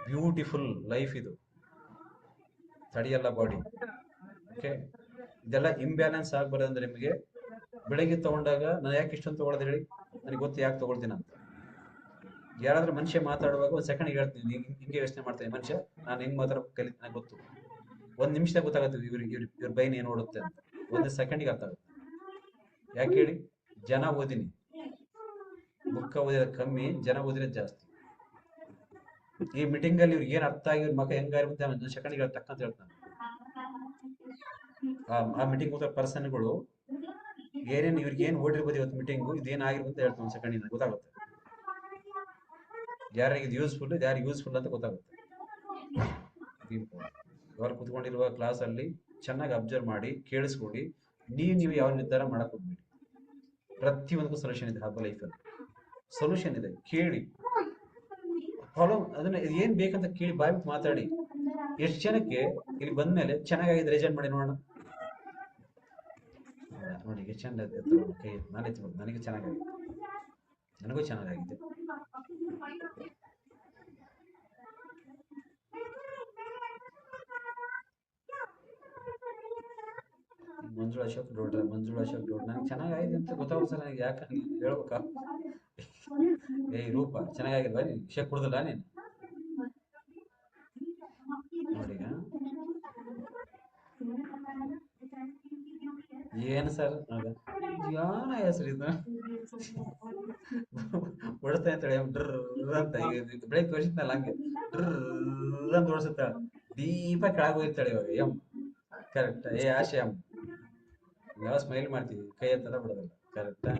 ಬ್ಯೂಟಿಫುಲ್ ಲೈಫ್ ಇದು, ತಡಿಯಲ್ಲ ಬಾಡಿ. ಓಕೆ, ಇದೆಲ್ಲ ಇಂಬ್ಯಾಲೆನ್ಸ್ ಆಗ್ಬಾರ್ದಂದ್ರೆ ನಿಮಗೆ ಬೆಳಗ್ಗೆ ತಗೊಂಡಾಗ ನಾನು ಯಾಕೆ ಇಷ್ಟೊಂದು ತಗೊಳ್ಳೋದು ಹೇಳಿ? ನನಗೆ ಗೊತ್ತು ಯಾಕೆ ತಗೊಳ್ತೀನಿ ಅಂತ. ಯಾರಾದ್ರೂ ಮನುಷ್ಯ ಮಾತಾಡುವಾಗ ಒಂದು ಸೆಕೆಂಡ್ ಹೇಳ್ತೀನಿ, ಹಿಂಗೆ ಯೋಚನೆ ಮಾಡ್ತೀನಿ ಮನುಷ್ಯ, ನಾನು ಹೆಂಗ್ ಮಾತಾಡೋ ಕಲಿತು ನನಗೆ ಗೊತ್ತು. 1 ನಿಮಿಷದಾಗ ಗೊತ್ತಾಗುತ್ತೆ ಇವ್ರ ಬೈನ್ ಏನ್ ಓಡುತ್ತೆ ಅಂತ. 1 ಸೆಕೆಂಡಿಗೆ ಅರ್ಥ ಆಗುತ್ತೆ. ಯಾಕೆ ಹೇಳಿ? ಜನ ಓದಿನಿ, ಬುಕ್ಕ ಓದಿದ ಕಮ್ಮಿ, ಜನ ಓದಿರೋದು ಜಾಸ್ತಿ. ಈ ಮೀಟಿಂಗ್ ಅಲ್ಲಿ ಇವ್ರಿಗೆ ಏನ್ ಅರ್ಥ ಆಗಿ ಇವ್ರ ಮಗ ಹೆಂಗಾಗಿರುತ್ತೆ 1 ಸೆಕೆಂಡಿಗೆ ತಕ್ಕಂತ ಹೇಳ್ತಾನೆ. ಆ ಮೀಟಿಂಗ್ ಹೋದ ಪರ್ಸನ್ಗಳು ಏನೇನು ಇವ್ರಿಗೆ ಏನ್ ಓಡಿರ್ಬೋದು ಇವತ್ತು ಮೀಟಿಂಗು, ಇದೇನಾಗಿರ್ಬೋದು ಹೇಳ್ತಾನೆ 1 ಸೆಕೆಂಡ್ ಗೊತ್ತಾಗುತ್ತೆ. ಯಾರಿಗೆ ಇದು ಯೂಸ್ಫುಲ್, ಯಾರಿಗೆ ಯೂಸ್ಫುಲ್ ಅಂತ ಗೊತ್ತಾಗುತ್ತೆ. ಇವರು ಕುತ್ಕೊಂಡಿರುವ ಕ್ಲಾಸ್ ಅಲ್ಲಿ ಚೆನ್ನಾಗಿ ಅಬ್ಸರ್ವ್ ಮಾಡಿ, ಕೇಳಿಸ್ಕೊಡಿ. ನೀವು ಯಾವ ನಿರ್ಧಾರ ಮಾಡಕ್ ಹೋಗ್ಬೇಡಿ. ಪ್ರತಿಯೊಂದಕ್ಕೂ ಸೊಲ್ಯೂಷನ್ ಇದೆ. ಹಬ್ಬ ಲೈಫಲ್ಲಿ ಸೊಲ್ಯೂಷನ್ ಇದೆ, ಕೇಳಿ, ಫಾಲೋ. ಅದನ್ನ ಏನ್ ಬೇಕಂತ ಕೇಳಿ ಬಾಯ್ಬಿಟ್ಟು ಮಾತಾಡಿ. ಎಷ್ಟು ಜನಕ್ಕೆ ಇಲ್ಲಿ ಬಂದ್ಮೇಲೆ ಚೆನ್ನಾಗಿದೆ ರೆಜೆಂಟ್ ಮಾಡಿ ನೋಡೋಣ. ನೋಡಿ ಎಷ್ಟು ಚಂದ ಕೈ ನಾನು ಎತ್ಬೋದು, ನನಗೆ ಚೆನ್ನಾಗಿದೆ, ನನಗೂ ಚೆನ್ನಾಗಿದೆ. ಮಂಜುಳಾ ಅಶೋಕ್ ಡೋಡ್ರ, ನನಗೆ ಚೆನ್ನಾಗಿದೆ ಅಂತ ಗೊತ್ತಾಗುತ್ತೆ ಸರ್. ನನಗೆ ಯಾಕೆ ಹೇಳ್ಬೇಕಾ? ರೂಪ ಚೆನ್ನಾಗಿಲ್ವಾ? ನೀನು ವಿಷಯ ಕುಡ್ದಲ್ಲ ನೀನು? ನೋಡಿ ಏನು ಸರ್ ಯಾನ ಹೆಸರು ಇದು ಹೊಡ್ತಾ ಅಂತ ಹೇಳಿ ಅಂತ ಈಗ ಬೆಳಗ್ಗೆ ತೋರಿಸಿದ್ನಲ್ಲ ಹಂಗೆ ಅಂತ ಓಡಿಸುತ್ತಾಳ, ದೀಪ ಕೆಳಗೆ ಹೋಗಿರ್ತಾಳೆ ಇವಾಗ ಎಂ. ಕರೆಕ್ಟ್. ಏ ಆಶೆ ಎಂ, ನಾವು ಸ್ಮೈಲ್ ಮಾಡ್ತೀವಿ, ಕೈ ಎತ್ತಲ್ಲ ಬಿಡೋದಿಲ್ಲ. ಕರೆಕ್ಟಾ?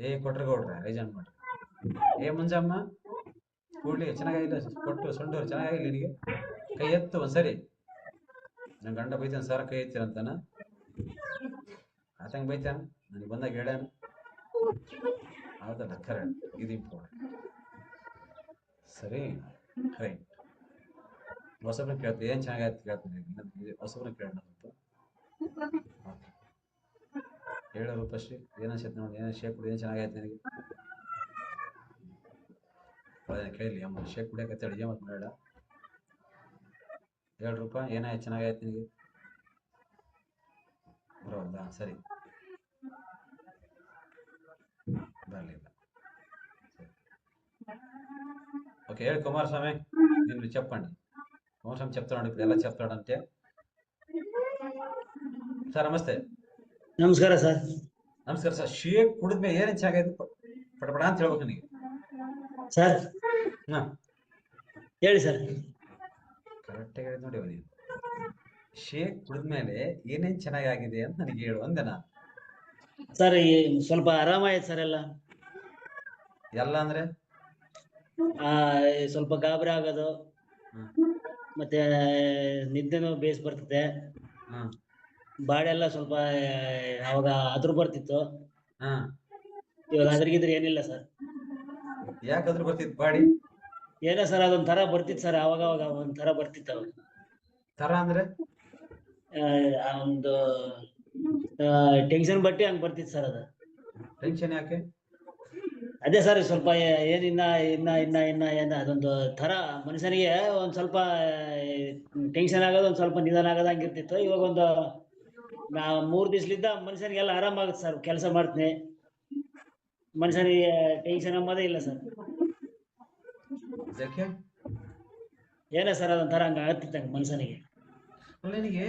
ಏ ಕೊಟ್ರ ಕೊಡ್ರ ರೈಜನ್ ಮಾಡ್ರಿ. ಏ ಮುಂಜಮ್ಮ ಕೂಡ್ಲಿ ಚೆನ್ನಾಗಿಲ್ಲ ಕೊಟ್ಟು ಸೊಂಡವ್ರು ಚೆನ್ನಾಗಿಲ್ಲ ನಿನಗೆ, ಕೈ ಎತ್ತು ಒಂದ್ಸರಿ. ನನ್ ಗಂಡ ಬೈತಾನ ಸರ್ ಕೈ ಎತ್ತಿರಂತಾನ, ಆತಂಗ ಬೈತಾನ, ನನಗೆ ಬಂದಾಗ ಹೇಳ್ಯಾನ. ಹೌದಲ್ಲ? ಕರೆಕ್ಟ್. ಇದು ಇಂಪಾರ್ಟೆಂಟ್. ಸರಿ, ರೈಟ್. ಹೊಸಬ್ರನ್ನ ಕೇಳ್ತೀನಿ, ಏನ್ ಚೆನ್ನಾಗಾಯ್ತು ಕೇಳ್ತೀನಿ, ಹೊಸಬ್ರನ್ನ ಕೇಳೋಣ ಸ್ವಲ್ಪ. ಹೇಳೋ ರೂಪಶ್ರೀ, ಏನೋ ಶೇಪ್ ನೋಡಿ, ಏನೋ ಶೇಪ್ ಕುಡಿ, ಏನು ಚೆನ್ನಾಗಾಯ್ತು ನನಗೆ ಕೇಳಲಿ ಅಮ್ಮ. ಶೇಪ್ ಕುಡಿಯಕತ್ತ ಅಡಿಗೆ ಮತ್ತೆ ಬೇಡ. 7 ರೂಪಾಯಿ ಏನಾಯ್ತು ಚೆನ್ನಾಗಾಯ್ತು ನಿನಗೆ ಬರೋದಾ? ಸರಿ, ಬರಲಿಲ್ಲ. ఓకే ಹೇಳಿ కుమారస్వామి, నేను చెప్పండి. కుమారస్వామి చెప్తాడు, ఇప్పుడు ఎలా చెప్తాడంటే. ಸರ್ ನಮಸ್ತೆ. ನಮಸ್ಕಾರ ಸರ್. ನಮಸ್ಕಾರ ಸರ್. ಶೇಕ್ ಕುಡಿದ್ಮೇಲೆ ಏನೇನು ಚೆನ್ನಾಗೈತೆ ಪಟಪಟ ಅಂತ ಹೇಳ್ಬೇಕು ನನಗೆ ಸರ್. ಹಾ ಹೇಳಿ ಸರ್. ಕರೆಕ್ಟಾಗಿ ಹೇಳಿದ್ ನೋಡಿ ನೀವು. ಶೇಕ್ ಕುಡಿದ್ಮೇಲೆ ಏನೇನ್ ಚೆನ್ನಾಗಿದೆ ಅಂತ ನನಗೆ ಹೇಳು ಅಂದೆ ನಾನು. ಸರ್ ಸ್ವಲ್ಪ ಆರಾಮಾಯ್ತು ಸರ್ ಎಲ್ಲ. ಎಲ್ಲ ಅಂದ್ರೆ ಸ್ವಲ್ಪ ಗಾಬರಿ ಆಗೋದು, ಮತ್ತೆ ನಿದ್ದೆನೂ ಬೇಸ್ ಬರ್ತದೆ, ಬಾಡಿ ಎಲ್ಲ ಸ್ವಲ್ಪ ಅವಾಗ ಅದ್ರ ಬರ್ತಿತ್ತು. ಇವಾಗ ಅದ್ರಗಿದ್ರೆ ಏನಿಲ್ಲ ಸರ್. ಯಾಕಾದ್ರೂ ಬರ್ತಿತ್ತು ಬಾಡಿ? ಏನೋ ಸರ್ ಅದೊಂಥರ ಬರ್ತಿತ್ತು ಸರ್, ಅವಾಗ ಅವಾಗ ಒಂಥರ ಬರ್ತಿತ್ತು. ಅವಾಗ ತರ ಅಂದ್ರೆ ಒಂದು ಟೆನ್ಷನ್ ಬಟ್ಟಿ ಹಂಗ್ ಬರ್ತಿತ್ತು ಸರ್. ಅದು ಟೆನ್ಷನ್ ಯಾಕೆ? ಅದೇ ಸರ್ ಸ್ವಲ್ಪ ಏನಿನ್ನ ಏನ ಅದೊಂದು ತರ ಮನುಷ್ಯನಿಗೆ ಒಂದ್ ಸ್ವಲ್ಪ ಟೆನ್ಷನ್ ಆಗೋದು, ಒಂದ್ ಸ್ವಲ್ಪ ನಿಧಾನ ಆಗೋದು ಹಂಗಿರ್ತಿತ್ತು. ಇವಾಗ ಒಂದು 3 ದಿವ್ಸಲಿದ್ದ ಮನುಷ್ಯನಿಗೆಲ್ಲ ಆರಾಮಾಗುತ್ತೆ ಸರ್. ಕೆಲಸ ಮಾಡ್ತೀನಿ, ಮನುಷ್ಯನಿಗೆ ಟೆನ್ಷನ್ ಅಂಬೋದೇ ಇಲ್ಲ ಸರ್. ಏನೋ ಸರ್ ಅದೊಂಥರ ಹಂಗ ಆಗ್ತಿತ್ತು ಮನುಷ್ಯನಿಗೆ. ನಿನಗೆ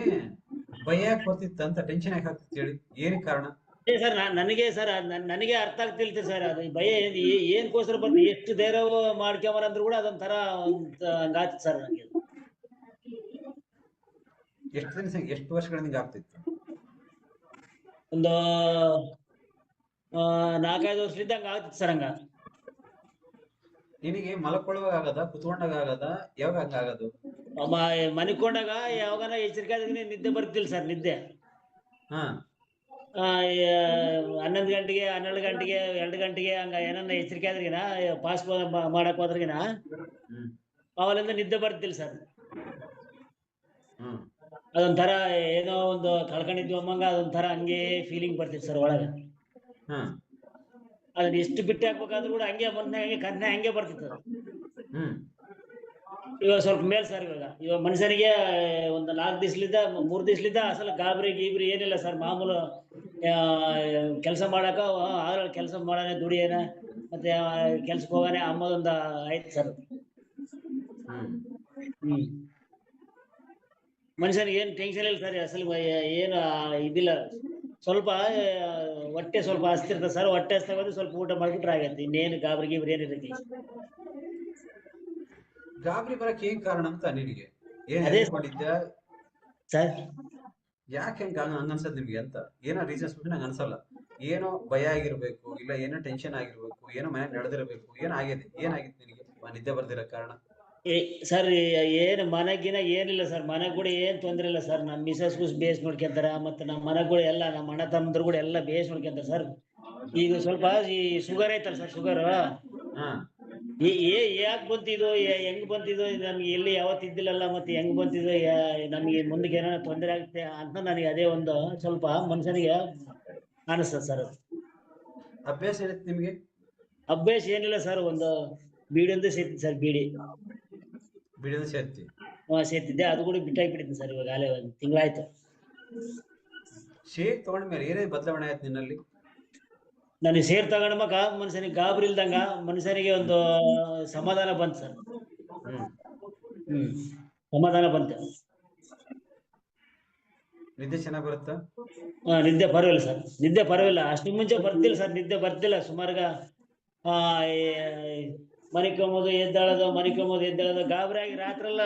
ಭಯ ಯಾಕೆ ಬರ್ತಿತ್ತು ಅಂತ, ಟೆನ್ಷನ್ ಯಾಕೆ ಆಗ್ತಿತ್ತು ಹೇಳಿ, ಏನಕ್ಕೆ ಕಾರಣ? ಸರ್ ನನಗೆ ಸರ್ ನನಗೆ ಅರ್ಥ ಆಗ್ತಿಲ್ತಿ ಸರ್. ಅದು ಭಯ ಏನ್ಕೋಸ್ಕರ ಬರ್ತೀವಿ, ಎಷ್ಟು ಧೈರ್ಯ ಮಾಡ್ಕೊಂಬರಂದ್ರು ಕೂಡ ಅದೊಂಥರ ಹಂಗಾಗ್ತಿತ್ತು ಸರ್ ನನಗೆ. ಎಷ್ಟು ದಿನ, ಎಷ್ಟು ವರ್ಷಗಳಿಂದ ಆಗ್ತಿತ್ತು? ಒಂದು 4-5 ವರ್ಷದಿಂದ ಹಂಗ ಆಗ್ತಿತ್ತು ಸರ್. ಹಂಗ ನಿನಗೆ ಮಲ್ಕೊಳ್ಳುವಾಗ ಆಗದ, ಕುತ್ಕೊಂಡಾಗ ಆಗದ, ಯಾವಾಗ ಹಂಗ ಆಗೋದು? ಮನಿಕೊಂಡಾಗ ಯಾವಾಗನ ಎಚ್ಚರಿಕೆ ಆದಾಗ ನಿದ್ದೆ ಬರ್ತಿಲ್ಲ ಸರ್. ನಿದ್ದೆ 11 ಗಂಟೆಗೆ 12 ಗಂಟೆಗೆ 2 ಗಂಟೆಗೆ ಹಂಗ ಏನನ್ನ ಎಚ್ಚರಿಕೆ ಆದ್ರಿಗಿನ ಪಾಸ್ ಮಾಡಕ್ ಹೋದ್ರಿಗಿನ ಅವಲಿಂದ ನಿದ್ದೆ ಬರ್ತಿಲ್ಲ ಸರ್. ಅದೊಂಥರ ಏನೋ ಒಂದು ಕಳ್ಕೊಂಡಿದ್ವಿ ಅಮ್ಮಂಗ ಅದೊಂಥರ ಹಂಗೆ ಫೀಲಿಂಗ್ ಬರ್ತಿತ್ತು ಸರ್ ಒಳಗ. ಅದನ್ನ ಎಷ್ಟು ಬಿಟ್ಟು ಹಾಕ್ಬೇಕಾದ್ರೂ ಕೂಡ ಹಂಗೆ ಹಂಗೆ ಕನ್ನೆ ಹಂಗೆ ಬರ್ತಿತ್ತು. ಇವಾಗ ಸ್ವಲ್ಪ ಮೇಲ್ ಸರ್. ಇವಾಗ ಮನುಷ್ಯನಿಗೆ ಒಂದು 4 ದಿವ್ಸಲಿದ್ದ 3 ದಿವ್ಸಲಿದ್ದ ಅಸಲು ಗಾಬರಿ ಗೀಬ್ರಿ ಏನಿಲ್ಲ ಸರ್. ಮಾಮೂಲು ಕೆಲಸ ಮಾಡಕ ಕೆಲಸ ಮಾಡೋಣ, ದುಡಿಯೋಣ, ಮತ್ತೆ ಕೆಲ್ಸಕ್ಕೆ ಹೋಗೋಣ ಅಂಬೋದೊಂದು ಆಯ್ತು ಸರ್. ಮನುಷ್ಯನಿಗೆ ಏನು ಟೆನ್ಷನ್ ಇಲ್ಲ ಸರ್. ಅಸಲು ಏನು ಇದಿಲ್ಲ. ಸ್ವಲ್ಪ ಹೊಟ್ಟೆ ಸ್ವಲ್ಪ ಹಸ್ತಿರ್ತದೆ ಸರ್. ಹೊಟ್ಟೆ ಹಸ್ತಾಗ ಸ್ವಲ್ಪ ಊಟ ಮಾಡ್ಬಿಟ್ರೆ ಆಗತ್ತೆ. ಇನ್ನೇನು ಗಾಬರಿ ಗೀಬ್ರಿ ಏನಿರತ್ತೆ ಗಾಬರಿ ಬರಕ್ಕೆ ಏನ್ ಕಾರಣ ಅಂತ ನಿನಗೆ ಮಾಡಿದ್ದೆ ಸರ್? ಯಾಕೆ ಹಂಗ ಅನ್ಸದ್ ನಿಮ್ಗೆ ಅಂತ? ಏನೋ ರೀಸನ್ಸ್ ಬಗ್ಗೆ ನಂಗೆ ಅನ್ಸಲ್ಲ. ಏನೋ ಭಯ ಆಗಿರ್ಬೇಕು, ಇಲ್ಲ ಏನೋ ಟೆನ್ಷನ್ ಆಗಿರ್ಬೇಕು, ಏನೋ ಮನೆ ನಡೆದಿರ್ಬೇಕು, ಏನಾಗಿದೆ, ಏನಾಗಿತ್ತು ನಿನಗೆ ನಿದ್ದೆ ಬರ್ದಿರೋ ಕಾರಣ? ಸರ್ ಏನು ಮನೆಗಿನ ಏನಿಲ್ಲ ಸರ್. ಮನೆಗ್ ಕೂಡ ಏನ್ ತೊಂದ್ರೆ ಇಲ್ಲ ಸರ್. ನಮ್ಮ ಮಿಸಸ್ ಬೇಸ್ ನೋಡ್ಕೊಂತಾರ, ಮತ್ತೆ ನಮ್ಮ ಮನೆಗಳು ಎಲ್ಲ ನಮ್ಮ ಅಣ್ಣ ತಮ್ಮದ್ರು ಕೂಡ ಎಲ್ಲ ಬೇಸ್ ನೋಡ್ಕೊಂತಾರ ಸರ್. ಈಗ ಸ್ವಲ್ಪ ಈ ಶುಗರ್ ಐತಲ್ಲ ಸರ್, ಶುಗರ್ ಯಾಕೆ ಬಂತಿದ್ದು, ಹೆಂಗ್ ಬಂತಿದ್ದು, ನಮ್ಗೆ ಎಲ್ಲಿ ಯಾವತ್ತು ಇದ್ದಿಲ್ಲಲ್ಲ, ಮತ್ತೆ ಹೆಂಗ್ ಬಂತಿದ್ದು, ನಮ್ಗೆ ಮುಂದಕ್ಕೆ ಏನೋ ತೊಂದರೆ ಆಗುತ್ತೆ ಅಂತ ನನಗೆ ಅದೇ ಒಂದು ಸ್ವಲ್ಪ ಮನುಷ್ಯನಿಗೆ ಅನಿಸ್ತದೆ ಸರ್. ಅಭ್ಯಾಸ ಇರುತ್ತೆ ನಿಮ್ಗೆ? ಅಭ್ಯಾಸ ಏನಿಲ್ಲ ಸರ್. ಒಂದು ಬೀಡಿ ಒಂದು ಸೇರ್ತಿದ್ದೆ ಸರ್. ಬೀಡಿ ಸೇರ್ತಿ? ಸೇರ್ತಿದ್ದೆ, ಅದು ಕೂಡ ಬಿಟ್ಟಾಗ್ಬಿಟ್ಟಿದ್ದೆ ಸರ್. ಇವಾಗ ಅಲ್ಲೇ 1 ತಿಂಗಳಾಯ್ತು. ಶೇಕ್ ತಗೊಂಡ್ಮೇಲೆ ಏನೇ ಬದಲಾವಣೆ ಆಯ್ತು ನಿನ್ನಲ್ಲಿ? ನನಗೆ ಸೇರ್ ತಗೊಂಡ್ಮಗ ಮನುಷ್ಯನಿಗೆ ಗಾಬರಿ ಇಲ್ದಂಗ, ಮನುಷ್ಯನಿಗೆ ಒಂದು ಸಮಾಧಾನ ಬಂತು ಸರ್. ಸಮಾಧಾನ ಬಂತು. ನಿದ್ದೆ ಚೆನ್ನಾಗಿ ಬರುತ್ತಾ? ನಿದ್ದೆ ಪರವಾಗಿಲ್ಲ ಸರ್. ನಿದ್ದೆ ಪರವಾಗಿಲ್ಲ. ಅಷ್ಟು ಮುಂಚೆ ಬರ್ತಿಲ್ಲ ಸರ್. ನಿದ್ದೆ ಬರ್ತಿಲ್ಲ ಸುಮಾರ್ಗ ಮನಿಕೊಂಬೋದು ಎದ್ದೇಳೋದು ಗಾಬರಿ ಆಗಿ ರಾತ್ರೆಲ್ಲ